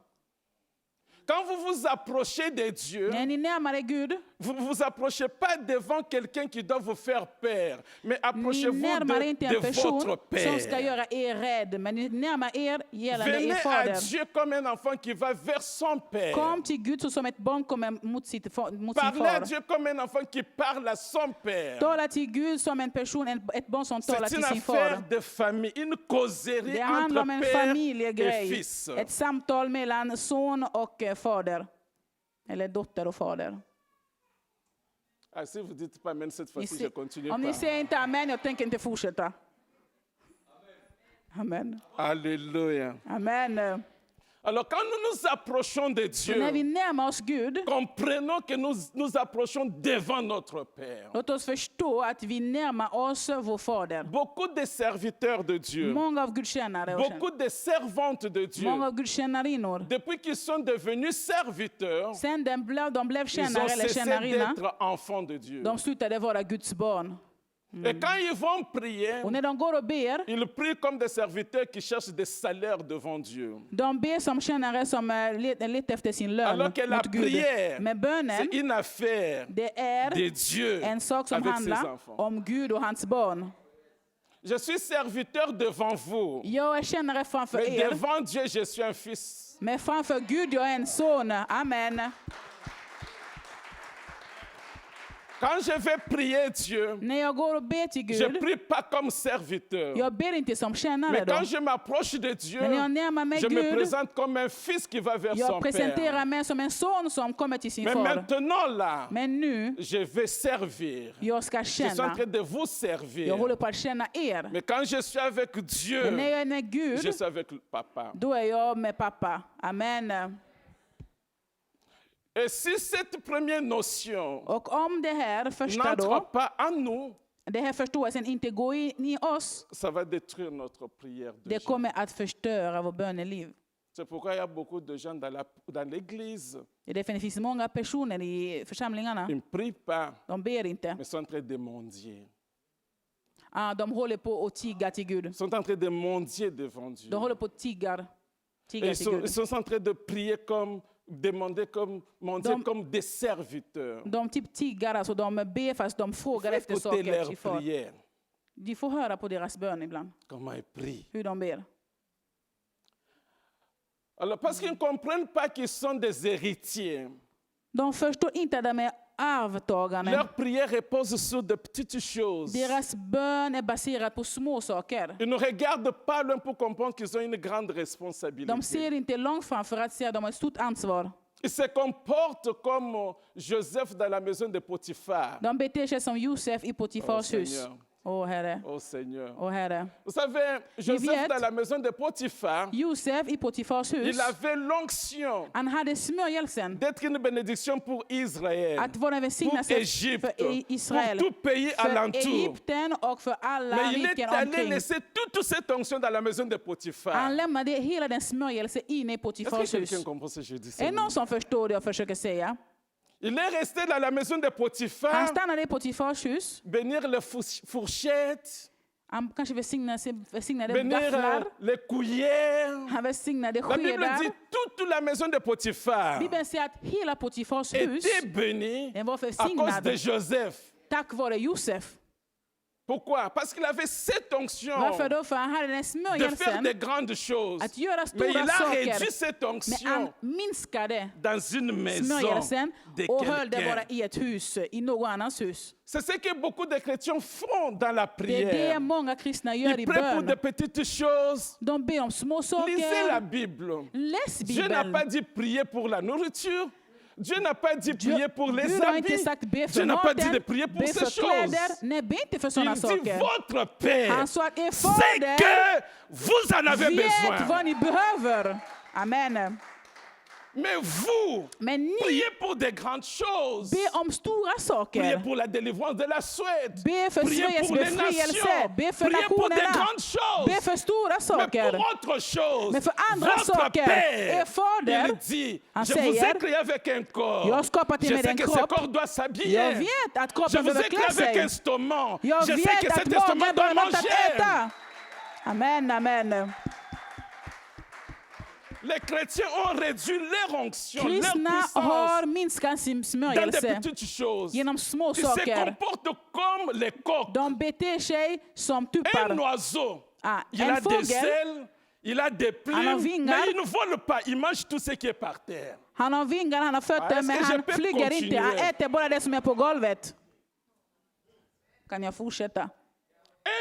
Quand vous vous approchez de Dieu, När ni närmar er Gud, vous ne vous approchez pas devant quelqu'un qui doit vous faire peur, mais ni approchez-vous närmar er inte de en person votre som ska Père. göra er rädd, men ni närmar er gällande er Venez à fader. Dieu comme un enfant qui va vers son Père. Kom till Gud så som ett barn kommer mot sin Parlez à far. Dieu comme un enfant qui parle à son Père. Tala till Gud som en person, ett barn som talar C'est till une sin affaire far. de famille, une causerie Det handlar om entre en père et familjegrej. fils. Ett samtal mellan son och fader. Eller dotter och fader. Ah, si vous dites pas amen cette Ni fois-ci, je ser- continue Om ni pas. säger inte amen, jag tänker inte fortsätta. Amen. Alléluia. Amen. Alors quand nous nous approchons de Så när vi Dieu, närmar oss Gud, comprenons que nous approchons devant notre Père. låt oss förstå att vi närmar oss vår fader. Beaucoup de serviteurs de Dieu, Många av gudstjänare och beaucoup de servantes de Dieu, många av gudstjänarinnor, depuis qu'ils sont devenus serviteurs, sen de blev ils tjänare ont eller cessé tjänarinna, d'être enfants de Dieu. de slutade vara Guds barn. Et quand ils vont prier, Och när de går och ber, ils prient comme des serviteurs qui cherchent des salaires devant Dieu. de ber som tjänare som letar efter sin lön Alors que la mot Gud. prière, Men bönen, c'est une affaire det är de Dieu en sak som avec ses handlar enfants. om Gud och hans barn. Je suis serviteur devant vous, Jag är tjänare framför mais er, devant Dieu, je suis un fils. men framför Gud jag är en son. Amen. Quand je vais prier Dieu, När jag går och ber till je ne Gud, prie pas comme serviteur. jag ber inte som tjänare Mais då. quand je m'approche de Dieu, Men när jag närmar mig je me Gud, présente comme un fils qui va vers jag son Père. presenterar mig som en son som kommer till sin Mais far. maintenant là, Men nu, je vais servir. jag ska Je suis en tjäna. train de vous servir. Jag håller på att tjäna er. Mais quand je suis avec Men Dieu, när jag är med je Gud, suis avec le Papa. då är jag med pappa. Amen. Et si cette première notion Och om det här första n'entre då, pas en nous, det här förståelsen inte går in i oss, ça va détruire notre prière de det jeûne. kommer att förstöra vår böneliv. C'est pourquoi il y a beaucoup de gens dans l'église. Det är därför det finns många personer i församlingarna, Ils ne prient pas, de ber inte. mais sont en train de mendier. De håller på att tigga till Gud. Ils sont en train de mendier devant Dieu. De håller på att tigga Et till ils Gud. sont en train de prier comme, demander comme, mendier comme des serviteurs. De typ tiggar, alltså de ber fast de frågar efter Écoutez saker leurs till far. prières, De får höra på deras bön ibland, comment ils prient. hur de ber. Alors, parce qu'ils ne comprennent pas qu'ils sont des héritiers, De förstår inte att de är arvtagarna. leur prière repose sur de petites choses. Deras bön är baserad på små saker. Ils ne regardent pas loin pour comprendre qu'ils ont une grande De responsabilité. ser inte långt framför att se att de har ett stort ansvar. Ils se comportent comme Joseph dans la maison de Potiphar. De beter sig som Josef i Oh, Potifars hus. Seigneur. Åh Herre, Oh Seigneur. åh Herre. Vous savez, Joseph vet- dans la maison de Potiphar, Josef i Potifars hus, il avait l'onction han hade smörjelsen d'être une bénédiction pour Israël, att vara en pour välsignelse Égypte, för Israel, pour tout pays för alentour. Egypten och för alla Mais il est riken allé omkring. laisser toute cette onction dans la maison de Potiphar. Han lämnade hela den smörjelse inne i Est-ce que Potifars hus. quelqu'un comprend ce que je dis? Är det någon som förstår det jag försöker säga? Il est resté dans la maison de Han Potiphar, stannade i Potifars hus. bénir les fourchettes, Han kanske välsignade bénir gafflar. les cuillères. Han välsignade La Bible skedar. dit toute la maison de Potiphar Bibeln säger att hela Potifars hus, était bénie den var à cause välsignad de Joseph. tack vare Josef. Pourquoi? Parce qu'il avait cette onction Varför då? För han hade den de faire smörjelsen des grandes choses. att göra Mais stora il a saker. réduit cette Men han onction minskade dans une maison smörjelsen de och höll det bara quelqu'un. i ett hus, i någon annans hus. C'est ce que beaucoup de chrétiens font dans la Det är det prière. många kristna gör i Ils prient pour bön. des petites choses. De ber om små Lisez la saker. Bible. Läs Dieu n'a Bibeln. pas dit prier pour la nourriture. Dieu n'a pas dit prier pour les Gud har inte habits. sagt be Dieu för n'a pas dit de maten, prier pour be ces för choses. kläder. Nej, be inte för Il sådana dit saker. votre Père Han sa att er sait fader que vous en avez vet besoin. vad ni behöver. Amen. Mais vous, Men ni priez pour des grandes choses. be om stora Priez saker. pour la délivrance de la Suède. Be för Priez Sveriges pour les befrielse. nations. Be för Priez pour des nationerna. grandes choses. Be för stora Mais saker. pour autre chose, Men för andra votre saker, Père, er fader, il dit, han je vous ai säger, créé avec un corps. jag har skapat er Je med sais en que ce kropp. corps doit Jag s'habiller. vet att Je kroppen vous behöver ai créé klä avec un sig. estomac. Jag Je sais que vet cet att estomac magen doit behöver något att manger. äta. Amen, amen. Les chrétiens ont réduit leur onction, leur Kristna puissance har minskat sin dans des smörjelse petites choses. genom små Ils se saker. comportent comme les coqs. De beter sig som Un tuppar. oiseau, Ah, il en a des fågel. ailes, il a des Han plumes, har vingar. mais il ne vole pas, il mange tout ce qui est par terre. Han har vingar, han har fötter, est-ce men que je han peux flyger inte. Han continuer? äter bara det som är på golvet. Kan jag fortsätta?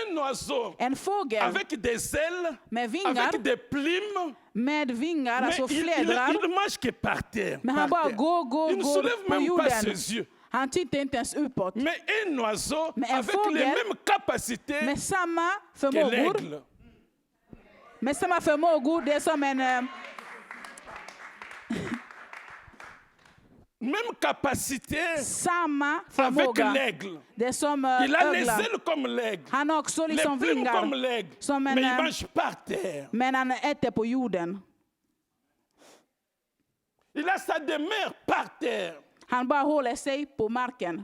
Un oiseau En fågel avec des ailes, med vingar, avec des plumes, med vingar, mais alltså il fjädrar. ne mange que par terre. Men par han bara terre. går Il ne soulève på même pas jorden. ses yeux. Han tittar inte ens uppåt. Mais un oiseau Mais un avec fågel les mêmes capacités Med samma que förmågor. l'aigle. Med samma förmågor. Det är som même capacité samma avec förmåga. l'aigle. Det är som Il a les öglan. ailes comme l'aigle, Han har också les liksom plumes comme vingar, l'aigle, som mais il en, mange par terre. men han äter på jorden. Il a sa demeure par terre. Han bara håller sig på marken.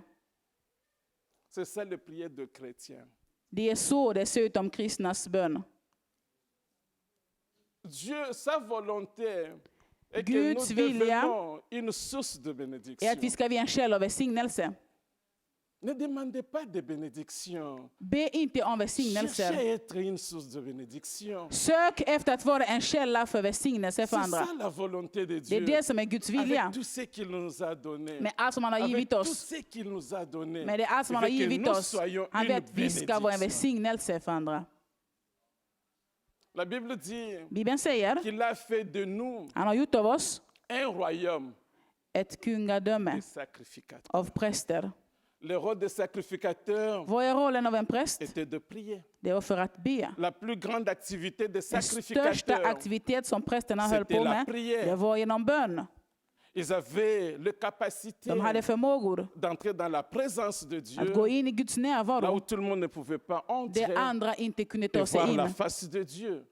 C'est ça le prière de chrétien. Det är så det ser ut om kristnas bön. Dieu, sa volonté est que Guds nous vilja devenons une source de Är bénédiction. att vi ska bli en källa av välsignelse. Ne demandez pas de bénédiction. Be inte om Cherchez à välsignelser. être une source de bénédiction. Sök efter att vara en källa för välsignelse för C'est andra. ça la volonté de Det är Dieu. det som är Guds vilja. Avec tout ce qu'il nous a donné. Med allt som han har Avec givit tout oss. ce qu'il nous a donné. Med det allt som han har Il veut que givit nous oss. soyons Han une vet att vi ska vara en bénédiction. välsignelse för andra. La Bible dit Bibeln säger qu'il a fait de nous han har gjort av oss un royaume ett kungadöme de sacrificateurs. av präster. Le rôle des sacrificateurs Vad är rollen av en präst? était de prier. Det var för att be. La plus grande activité des Den största sacrificateurs, aktivitet som prästerna höll C'était på la med, prière. det var genom bön. ils avaient la capacité De hade förmågor d'entrer dans la présence de Dieu, att gå in i Guds là où närvaro, tout le monde ne pouvait pas entrer där andra inte kunde ta et sig voir la in. face de Dieu.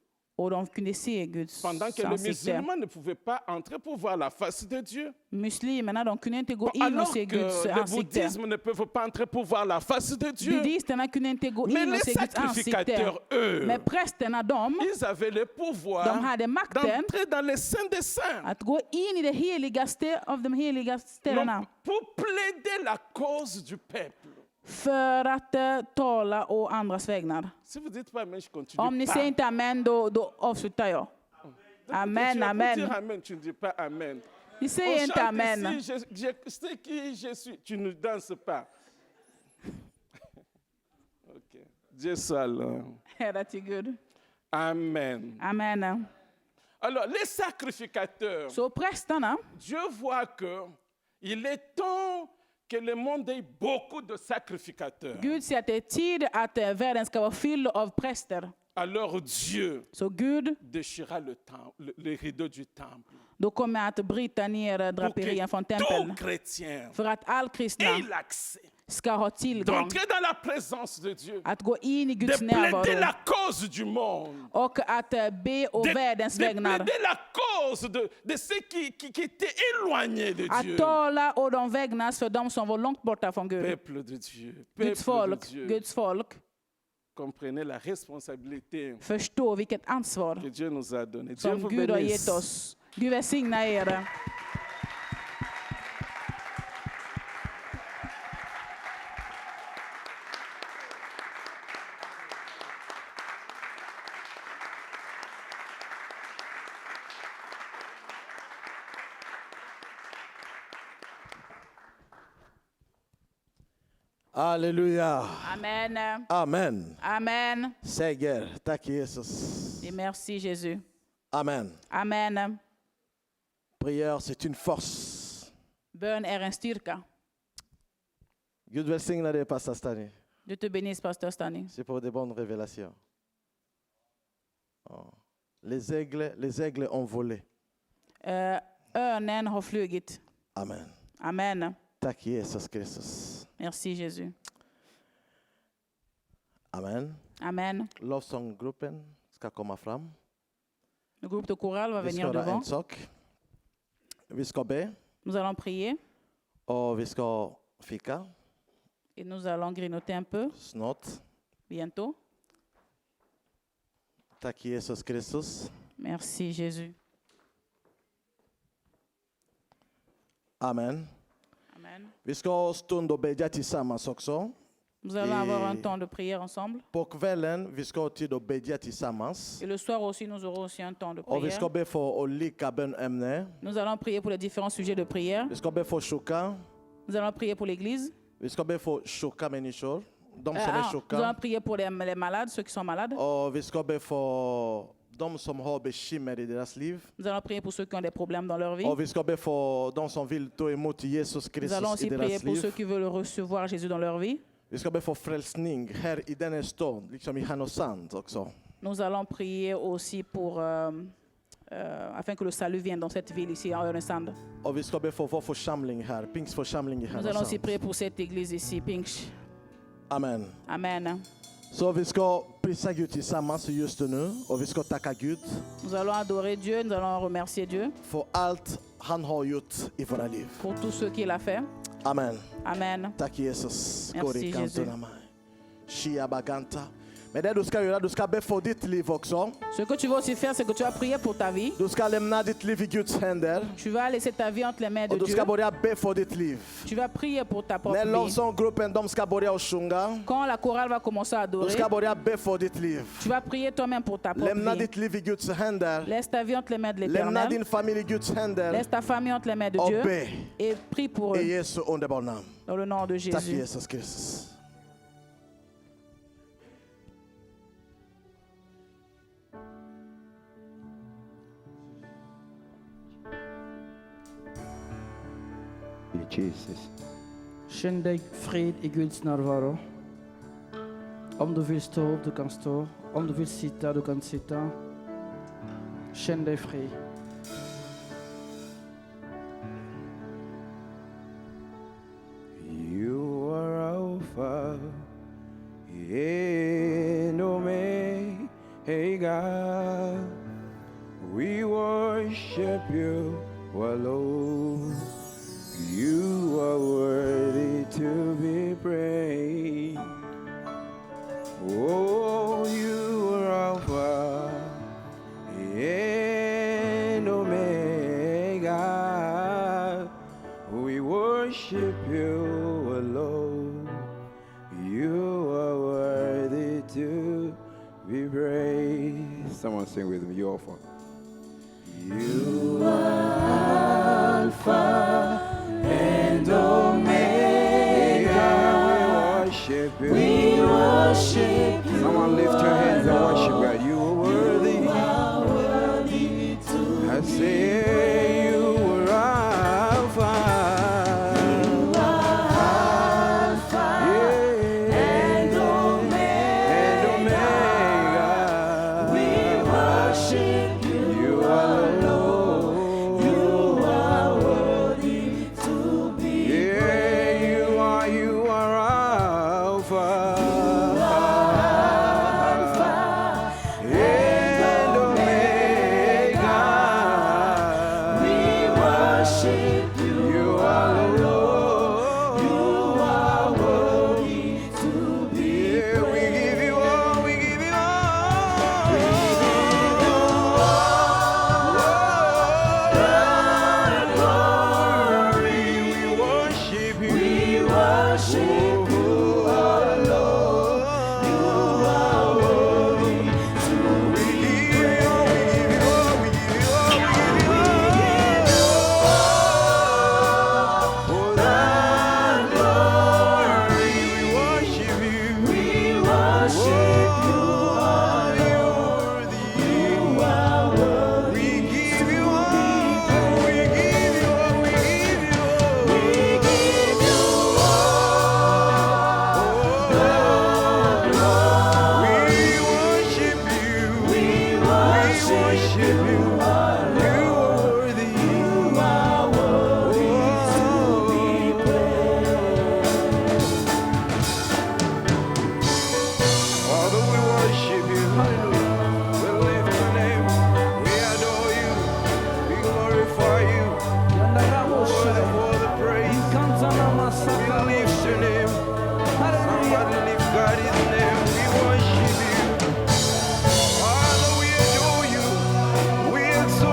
Och de kunde se Guds Pendant que les ansikte. musulmans ne pouvaient pas entrer pour voir la face de Dieu. Muslimerna, de kunde inte gå in och Alors se que Guds le ansikte. bouddhisme ne peut pas entrer pour voir la face de Dieu. Buddhisterna kunde inte gå Mais in och les se Guds ansikte. sacrificateurs, eux, Men prästerna, ils avaient le pouvoir de hade makten d'entrer dans les saints des saints. att gå in i det heligaste av de heliga ställena. Non, pour plaider la cause du peuple. För att tala å andras vägnar. Si vous dites pas amen, je continue Om ni pas. säger inte amen, då avslutar jag. Amen, Tu vas amen. dire amen, tu ne dis pas amen. Ni On säger inte chante amen. ici, je sais qui je suis. Tu ne danses pas. Ok. Dieu soit là. Ära till Gud. Amen. Amen. Alors, les sacrificateurs, Så prästerna, Dieu voit que il est temps que le monde ait beaucoup de sacrificateurs. Gud säger att det är tid att världen ska vara fylld av präster. Alors Dieu Så Gud, déchira le rideau du temple. då kommer att bryta ner Pour draperien från que tout tempeln. chrétien För att all kristna ait l'accès ska ha tillgång d'entrer dans la présence de Dieu, att gå in i de Guds plaider närvaro la cause du monde, och att be å världens de vägnar. plaider la cause de ceux qui étaient éloignés de Att Dieu. tala å de vägnas för de som var långt borta från Gud. Peuple de Dieu, Guds peuple de folk, Dieu, Guds folk. comprenez la responsabilité Förstå vilket ansvar que Dieu nous a donné. Dieu som vous Gud har bénisse. gett oss. Gud välsigna er. Alléluia. Amen. Amen. Amen. Seger. Tack Jesus. Et merci Jésus. Amen. Amen. Prière, c'est une force. Bön är en styrka. Gud välsigna dig, pastor Stani. Du te bénisse, pasteur Stani. C'est pour des bonnes révélations. Oh. Les aigles ont volé. Örnen har flugit. Amen. Amen. Tack Jesus Kristus. Merci Jésus. Amen. Amen. Lovsånggruppen ska komma fram. Le groupe de chorale va Vi ska venir göra en devant. sak. Vi ska be Nous allons prier och vi ska fika et nous allons grignoter un peu snart. bientôt. Tack Jesus Kristus. Merci Jésus. Amen. Amen. Vi ska stund och bedja tillsammans också. Nous allons avoir un temps de prière ensemble. På kvällen vi ska ha tid att bedja tillsammans. Et le soir aussi, nous aurons aussi un temps de Och vi prière. ska be för olika bönämnen. Nous allons prier pour les différents sujets de prière. Vi ska be för sjuka. Nous allons prier pour l'Église. Vi ska be för sjuka människor. De som är Nous allons sjuka. prier pour les malades, ceux qui sont malades. Och vi ska be för de som har bekymmer i deras liv. Nous allons prier pour ceux qui ont des problèmes dans leur vie. Och vi ska be för de som vill ta emot Jesus Nous allons Kristus i aussi prier deras pour ceux liv. qui veulent recevoir Jésus dans leur vie. Vi ska be för frälsning här i denna stad, liksom i Härnösand också. Nous allons prier aussi pour afin que le salut vienne dans cette ville ici, à Örnestad. Och vi ska be för församling här, Pingsförsamling i Nous allons aussi Härnösand. prier pour cette église ici, Pinch. Amen. Amen. Så vi ska prisa Gud tillsammans just nu och vi ska tacka Gud Nous allons adorer Dieu, nous allons remercier Dieu för allt han har gjort i våra liv. pour tout ce qu'il a fait. Amen. Amen. Tack Jesus. Merci, Kori Jesus. kantorna mai. Shia baganta. Men det du ska göra, du ska be för ditt liv också. Ce que tu vas aussi faire, c'est que tu vas prier pour ta vie. Du ska lämna ditt liv i Guds händer. Tu vas laisser ta vie entre les mains de Och du Dieu. ska börja be för ditt liv. Tu vas prier pour ta propre När vie. lovsånggruppen de ska börja och sjunga, Quand la chorale va commencer à du adorer, ska börja be för ditt liv. tu vas prier toi-même pour ta propre Lämna vie. ditt liv i Guds händer. Laisse ta vie entre les mains de Lämna l'Éternel. din familj i Guds händer. Laisse ta famille entre les mains de Och Dieu be et prie pour i eux Jesu underbara namn. dans le nom de Tack Jésus. Jesus Kristus. Jesus. Känn dig fred i Guds närvaro. Om du vill stå upp, du kan stå. Om du vill sitta, du kan sitta. Känn dig fri. You are Alpha and Omega. We worship you alone. You are worthy to be praised. Oh, you are Alpha and Omega. We worship you alone. You are worthy to be praised. Someone sing with me, you Alpha. You are Alpha and Omega. We worship you. We worship you. Someone lift your hands and worship God. You are worthy. You are worthy to I say you are Alpha. You are Alpha and Omega. We worship you. You alone. You are worthy to be praised. You are Alpha. And Omega. We worship you. You alone. You are worthy to be praised. We give you all. We give you all. We give you all. We worship you. We worship you alone. You are worthy to be praised. We give you all. We give you all. We give you all. Oh, Lord, glory. We worship you. We worship you alone. You are worthy. We give you all. We give you all. We give you all. We give you all. We worship you. We worship you. You are worthy. You are worthy to be praised. Father, we worship you. We lift your name. We adore you. We glorify you. Worthy for the praise. We lift your name. Somebody lift God his name. We worship you. Father, we adore you. We exalt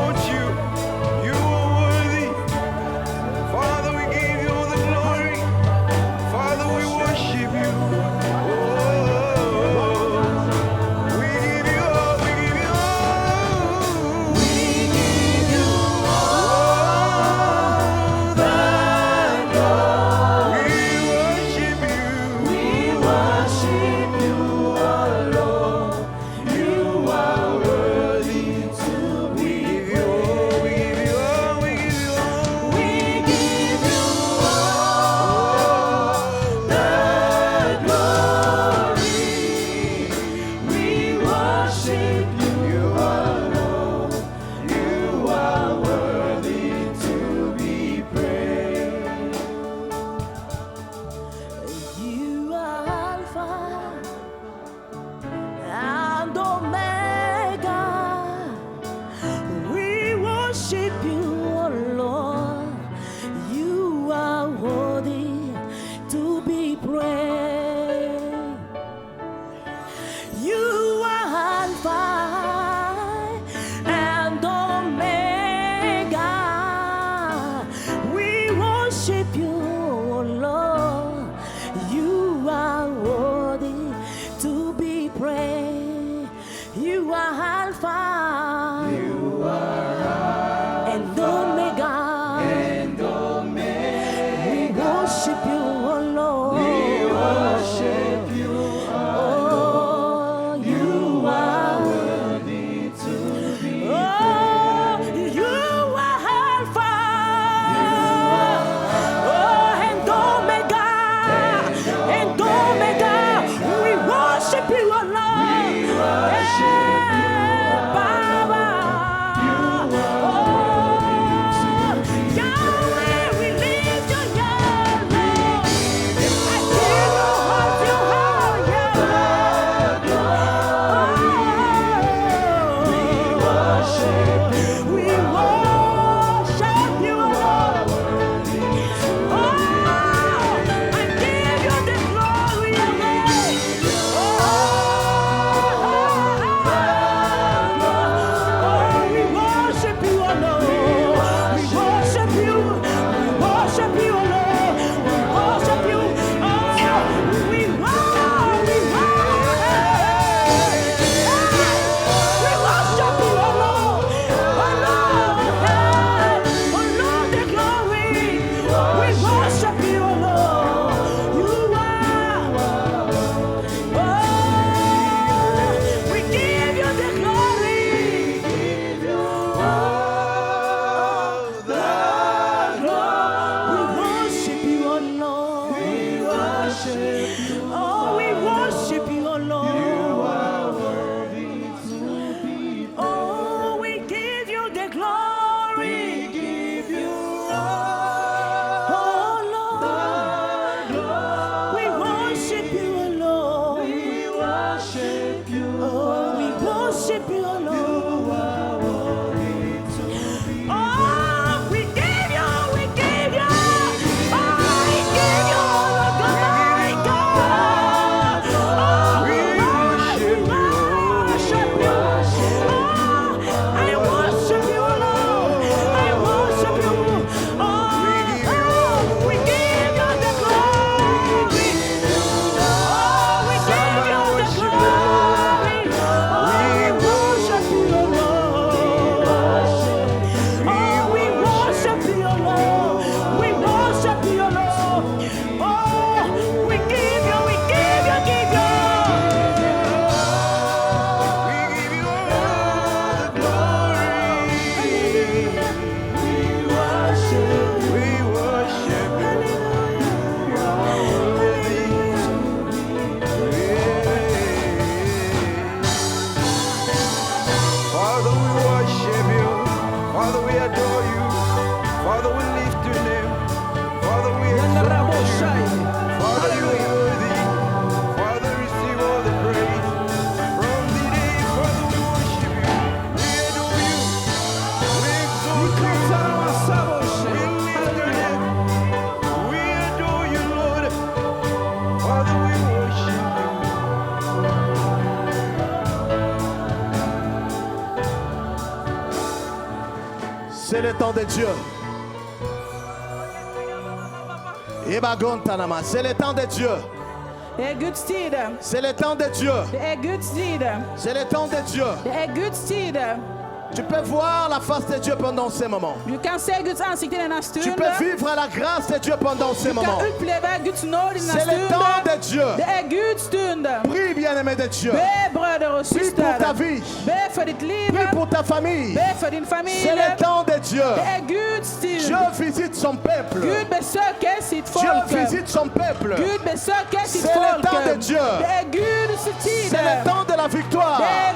worship you, oh Lord. You are worthy to be praised. You are Alpha and Omega. We worship you, oh Lord. You are worthy to be praised. You are Alpha and Omega. We worship you, oh Lord. We worship you, oh, you are worthy to be praised. You are Alpha, and Omega, and Omega. We worship you, oh Lord. We worship you, Baba. Yahweh, we lift your name, Lord. I give you what you have, Yahweh. We worship you, Lord. I give you the glory, we worship you, Lord. We worship you. We worship you, Lord. We worship you. We worship you, Lord. Oh Lord, the glory. We worship you, Lord. You are. We give you the glory. We worship you, oh Lord. We worship you. Oh, we worship you, oh Lord. You are worthy to be. Oh, we give you the glory. We give you oh Lord. We worship you, oh Lord. We worship you. Oh, we worship you, oh Lord. Oh, we give you, we give you. Oh, we give you all of the my God. Oh, we worship you. Oh, I worship you, Lord. I worship you. Oh, we give you the glory. Oh, we give you the glory. Oh, we worship you, Lord. Oh, we worship you, Lord. We worship you, Lord. Oh, we give you, we give you, give you. We give you all the glory. We worship, we worship you. You are worthy to be praised. Father, we worship you. Father, we adore you. Father, we lift your name. Father, we exalt you. Father, you are worthy. Father, receive all the praise. From the day, Father, we worship you. We adore you. We exalt you. We lift your name. We adore you, Lord. Father, we worship you. C'est le temps de Dieu. Ibagontanama, c'est le temps de Dieu. Det är Guds tid. C'est le temps de Dieu. Det är Guds tid. C'est le temps de Dieu. Det är Guds tid. Tu peux voir la face de Dieu pendant ces moments. Du kan se Guds ansikte i denna Tu stund. peux vivre la grâce de Dieu pendant ces Du moments. kan uppleva Guds nåd i denna C'est le stund. temps de Dieu. Det är Guds stund. Prie, bien-aimé de Dieu. Be bröder och Prie pour ta systrar. vie. Be för ditt liv. Prie pour ta famille. Be för din familj. C'est le temps de Dieu. Det är Guds tid. Dieu visite son peuple. Gud besöker sitt Dieu folk. visite son peuple. Gud besöker sitt C'est le folk. temps de Dieu. Det är Guds tid. C'est le temps de la victoire. Det är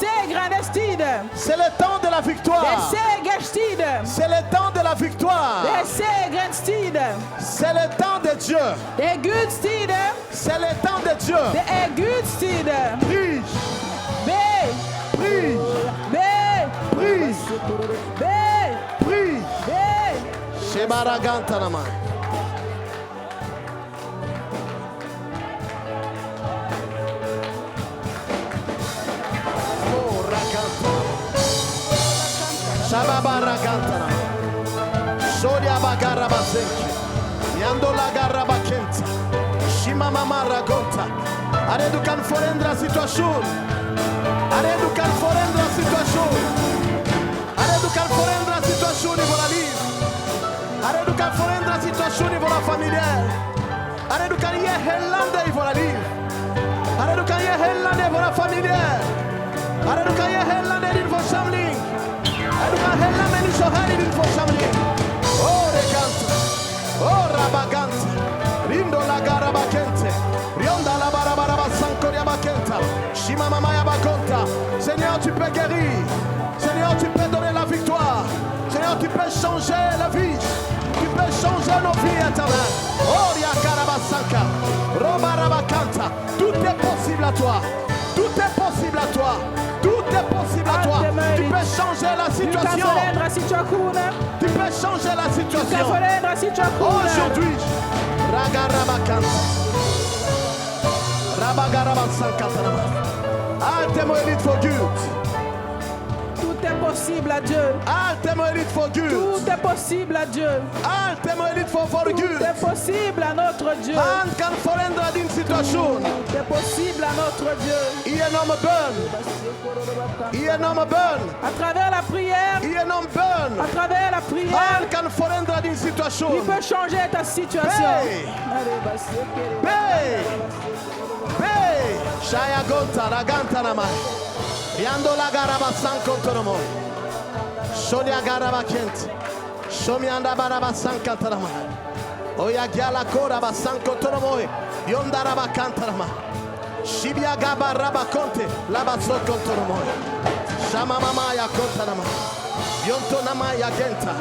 segrarnas tid. C'est le temps de la Det är victoire. segers tid. C'est le temps de la victoire. Det är segrens tid. C'est le temps de Dieu. Det är Guds tid. C'est le temps de Dieu. Det är Guds tid. Prie, Be, prie, be, prie. be. Shebaraganta nama. Oh, rakanta. Shababaraganta nama. Soria bagara basenki. Yando la garra bakenta. Shima mama ragonta. Aredukan forendra situação. Aredukan forendra situação. Aredukan forendra situação niveau la vie. Aredukan forendra situação niveau la familiale. Aredukan ye helande niveau la vie. Aredukan ye helande niveau la familiale. Aredukan ye helande din församling. Aredukan helande din sohari din församling. Oh rekanta. Oh rabaganta. Rindo la gara bakente. Rionda la barabara sankoria bakenta. Shima mama ya bakonta. Seigneur, tu peux guérir. Seigneur, tu peux donner la victoire. Seigneur, tu peux changer la vie. Tu peux changer nos vies éternelles. Oh ya karabasanka. Roba rabakanta. Tout est possible à toi. Tout est possible à toi. Tout est possible à toi. Tu peux changer la situation. Tu peux changer la situation. Aujourd'hui, Ragarabakanta. Rabagarabasankatanama. Altemo elite for good. Tout est possible à Dieu. Altemo elite for good. Tout est possible à Dieu. Altemo elite for Tout good. est possible à notre Dieu. Han kan förändra din situation. Tout est possible à notre Dieu. I en om bön. I en om bön. À travers la prière, I en om bön. à travers la prière, Han kan förändra din situation. il peut changer ta situation. Hey. Hey. Hey. Shaya gonta raganta namai. Yando la garaba sankontonomoi. Sonia garaba kent. Shomianda baraba sankantanamai. Oya gyala koraba sankontonomoi. Yonda raba kantanamai. Shibia gaba raba konte. Laba sokontonomoi. Shama mama ya kontanamai. Yonto namai ya genta.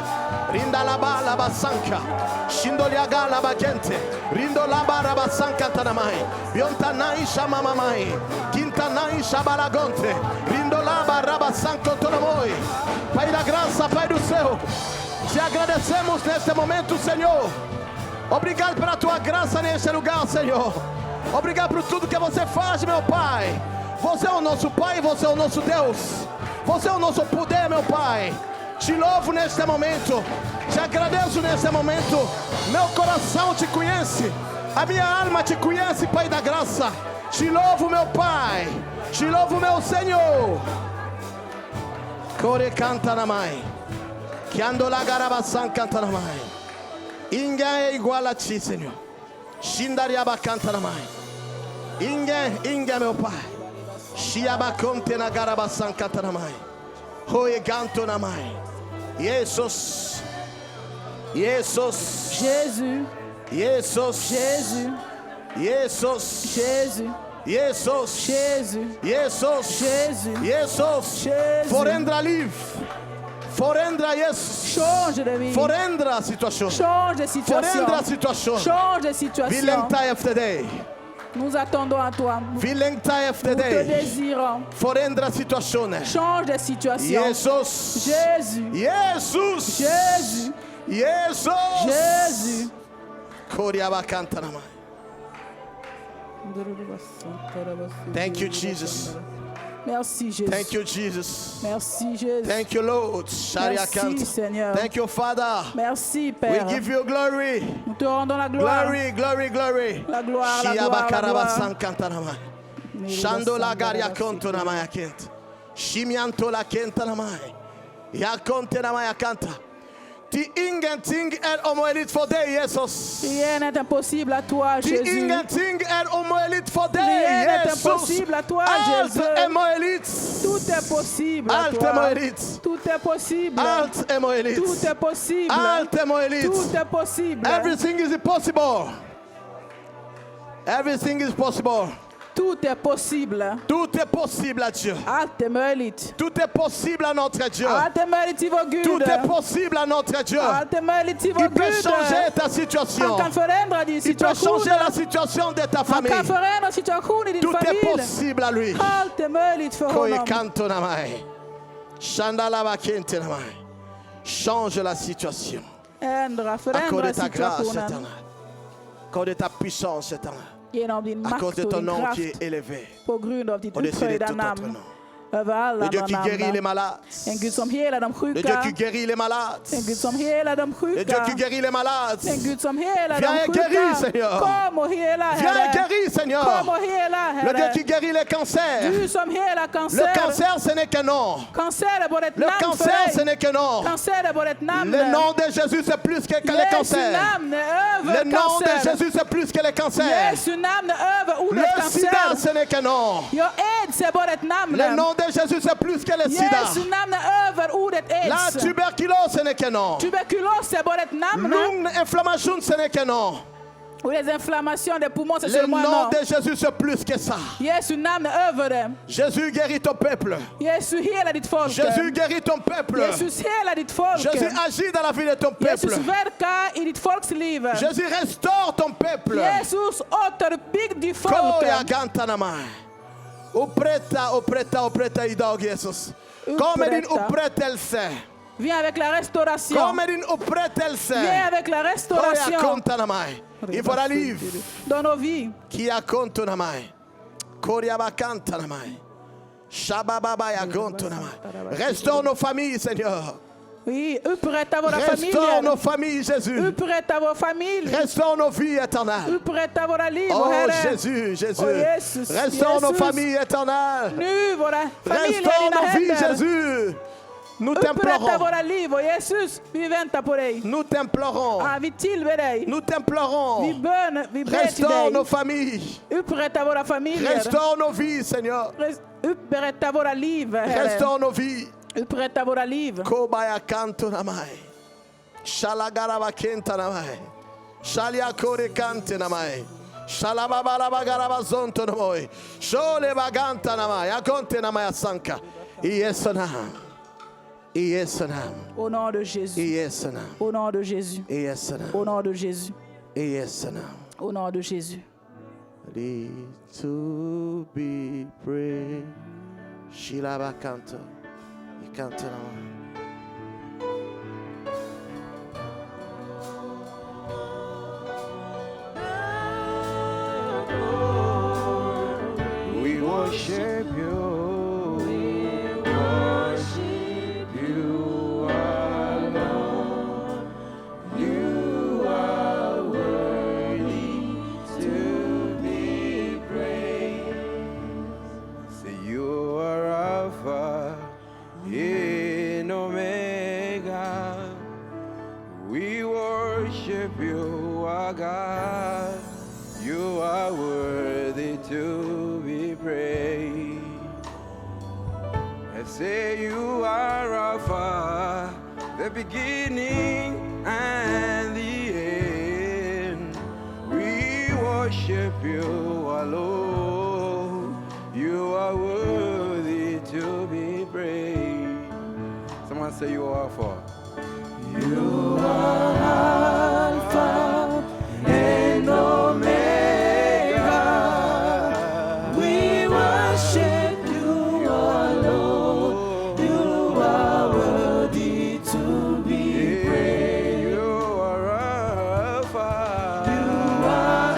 Rinda laba laba sanka. Shindo liaga laba gente. Rindo laba raba sankantanamai. Yonta nai shama mamai. Quinta nai shabalagonte. Rindo laba raba sankontonomoi. Pai da graça, Pai do céu. Te agradecemos neste momento, Senhor. Obrigado pela tua graça neste lugar, Senhor. Obrigado por tudo que você faz, meu Pai. Você é o nosso Pai, você é o nosso Deus. Você é o nosso poder, meu Pai. Te louvo neste momento. Te agradeço neste momento. Meu coração te conhece. A minha alma te conhece, Pai da graça. Te louvo, meu Pai. Te louvo, meu Senhor. Core canta na mãe. Que ando la garabasan canta na mãe. Ninguém é igual a ti, Senhor. Shindariaba canta na mãe. Ninguém, meu Pai. Shiaba conte na garabasan canta na mãe. Hoye canto na mãe. Jesus. Jesus. Jésus, Jesus. Jésus, Jesus. Jésus, Jesus. Jésus, Jesus. Jésus, Jesus. Jésus. Forendra livre. Forendra Jesus. Change de vie. Forendra a situação. Change de situation. Forendra a situação. Change de situation. Vilenta FTD. Nous attendons à toi. Vilenta Nous te FTD. désirons. Forendra a situação. Change de situation. Jesus. Jésus, Jesus. Jésus, Jesus. Jésus. Koriaba canta na mãe. Thank you, Jesus. Merci Jésus. Thank you, Jesus. Merci Jésus. Thank you, Lord. Sharia Merci canta. Seigneur. Thank you, Father. Merci We Père. give you glory. Nous te rendons la gloire. Glory, glory, glory. La gloire, la Shia gloire, la bakaraba gloire. sankanta namai. Shando la garia konto namai akent. Shimianto la kenta namai. Ya konte namai akanta. Ti ingenting omöjligt för dig, Jesus. Rien n'est impossible à toi, Ti Jésus. ingenting omöjligt för dig, Rien n'est Jesus. impossible à toi, Allt Jésus. är möjligt. Tout est possible à Allt är toi. möjligt. Tout est possible. Allt är möjligt. Tout est possible. Allt är möjligt. Tout est possible. Everything is possible. Everything is possible. Tout est possible. Tout est possible à Dieu. Allt är möjligt. Tout est possible à notre Dieu. Allt är möjligt i vår Gud. Tout est possible à notre Dieu. Allt är möjligt i vår Il peut Gud. changer ta Han situation. kan förändra din Il peut situation. changer la situation de ta Han famille. kan förändra situationen i din Tout est familj. possible à lui. Allt är möjligt för Koye honom. kanto namai. Shandala bakente namai. Change la situation. Ändra, À cause de förändra ta grâce situationen. éternelle. À cause de ta puissance éternelle. Genom din À makt cause de och ton din nom kraft qui est élevé. på grund av ditt Au-dessus de upphöjda tout autre namn. nom. Över alla Le Dieu qui andra guérit les namn. malades. En Gud som helar de Le Dieu sjuka. qui guérit les malades. En Gud som helar de Le Dieu qui sjuka. guérit les malades. En Gud som helar Viens de et guéris, sjuka. Seigneur. Kom och hela, Viens et Herre. guéris, Seigneur. Kom och hela, Le Dieu Herre. qui guérit les cancers. Du som helar Le cancer. cancer, ce n'est qu'un nom. Cancer är bara ett Le namn för cancer, ce dig. n'est qu'un nom. Cancer är bara ett namn. Le nom de Jésus, c'est plus que les Jesu cancers. namn är Le över nom de cancer. Jésus, c'est plus que les cancers. Jesu namn är över ordet Le sida, cancer. ce n'est qu'un nom. Ja, aids är bara ett namn. Le nom de Jésus, c'est plus que le sida. Jesu namn är över ordet La aids. tuberculose, ce n'est qu'un nom. Tuberkulos är bara ett namn. L'inflammation, ce n'est qu'un nom. Och les inflammations des poumons, c'est Le seulement un nom nom. de Jésus, c'est plus que ça. Jesu namn är över det. Jésus guérit ton peuple. Jesus hela ditt folk. Jésus guérit ton peuple. Jesus hela ditt folk. Jésus agit dans la vie de ton Jesus peuple. verkar i ditt folks liv. Jésus restaure ton peuple. Jesus återuppbygg ditt folk. Koya gantanamai. Upprätta idag Jesus. Kom med din upprättelse. Viens avec la restauration. Kom med din upprättelse. Viens avec la Koya restauration kontanamai. I våra liv. dans nos vies. Kia kontonamai. Koria bakantanamai. Shabababa ya kontonamai. Restaure nos familles, Seigneur. Oui, upprätta våra Restaure familjer. nos familles, Jésus. Upprätta vår familj. Restaure nos vies éternelles. Upprätta våra liv, Oh Herre. Jésus, Jésus. Oh, Jesus, Restaure nos Jesus. familles éternelles. Nu våra familjer i Restaure dina nos vies, händer. Jésus. Nous Upprätta t'implorons. våra liv. Och Jesus, vi väntar på dig. Nous t'implorons. Ah, vi tillber dig. Nous Vi t'implorons. ber till Restaure dig. nos familles. Upprätta våra familjer. Restaure nos vies, Seigneur. Upprätta våra liv, Herre. Restaure nos vies. Upprätta våra liv. Kobaya kanto namai. Shalagaraba kenta namai. Shalia kore kante namai. Shalababa garaba zonto namoi. Shole baganta namai. Akonte namai asanka. Iesona. Iesona. Au nom de Jésus. Iesona. Au nom de Jésus. Iesona. Au nom de Jésus. Iesona. Au nom de Jésus. Ready to be praised. Shilaba canto. Il cante We worship you. We worship you alone. You are worthy to be praised. Say you are Alpha and Omega. We worship you, our God. You are worthy to be praised. I say you are Alpha, the beginning and the end. We worship you alone. You are worthy to be praised. Someone say you are Alpha. You are Alpha and Omega. We worship you alone. You are worthy to be praised. You are Alpha. You are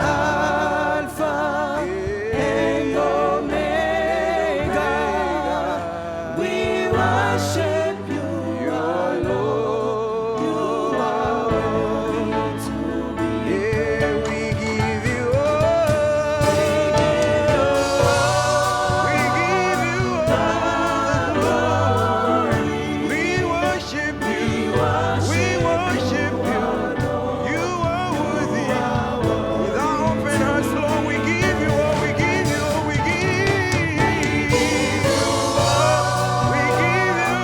Alpha and Omega. We worship you alone. You are worthy to be. Yeah, we give you all. We give you all the glory. We worship you. We worship you. You are worthy. With our open hearts, Lord, we give you all. We give you all. We give you all. We give you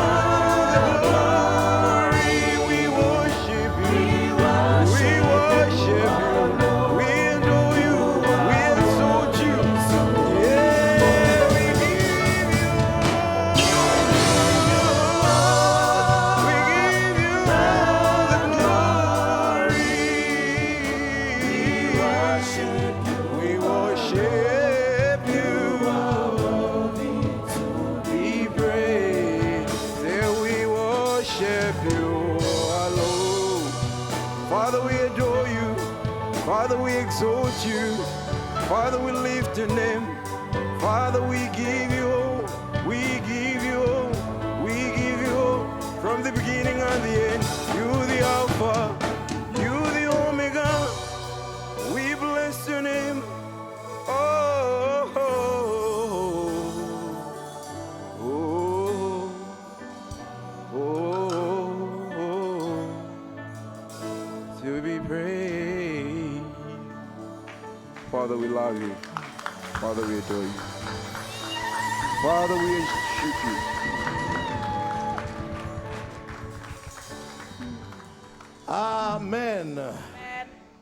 all the glory. We worship you. We worship you. We adore you. We exalt you. Yeah, we give you all. We give you all the glory. We worship you. We worship you. Be praised. Say we worship you alone. Father, we adore you. Father, we exalt you. Father, we lift your name. Father, we give you all. We give you all. We give you all. From the beginning and the end, you the Alpha, you the Omega. We bless your name. Oh, oh, oh, oh, oh, to be praised. Father, we love you. Father, we adore you. Father, we worship you. Amen.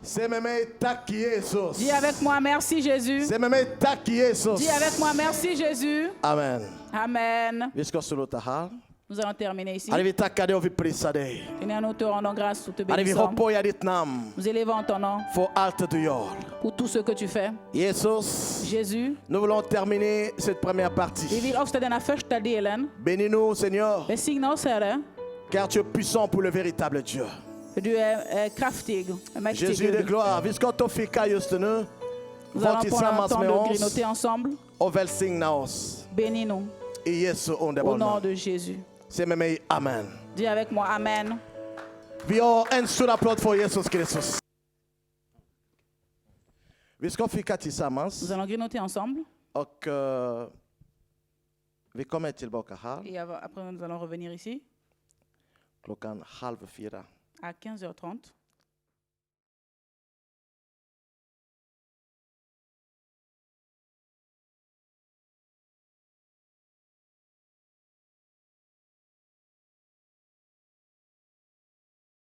C'est même tac Jesus. Dis avec moi, merci Jésus. C'est même tac Jesus. Dis avec moi, merci Jésus. Amen. Amen. Visco solo tahal. Nous allons terminer ici. Allez vite kade ovi prisade. Seigneur, nous te rendons grâce, nous te Allez vite bénissons. hopo ya ditnam. Nous élevons ton nom For alt du yor. pour tout ce que tu fais. Jesus. Jésus, Nous voulons terminer cette première vi partie. vill avsluta denna första delen. Bénis-nous, Seigneur, Välsigna oss, Herre. car tu es puissant pour le véritable Dieu. För du är kraftig, mäktig Jésus de Gud. gloire, visco tofika just nu. Nous allons Vont prendre un tillsammans temps med de oss grignoter ensemble. och välsigna oss. Bénis-nous I Jesu au nom underbara. de Jésus. Säg med mig amen. Dis avec moi, Amen. Vi har en stor applåd för Jesus Kristus. Vi ska fika tillsammans Nous allons grignoter ensemble. och vi kommer tillbaka här Et après, nous allons revenir ici klockan 3:30. à 15h30.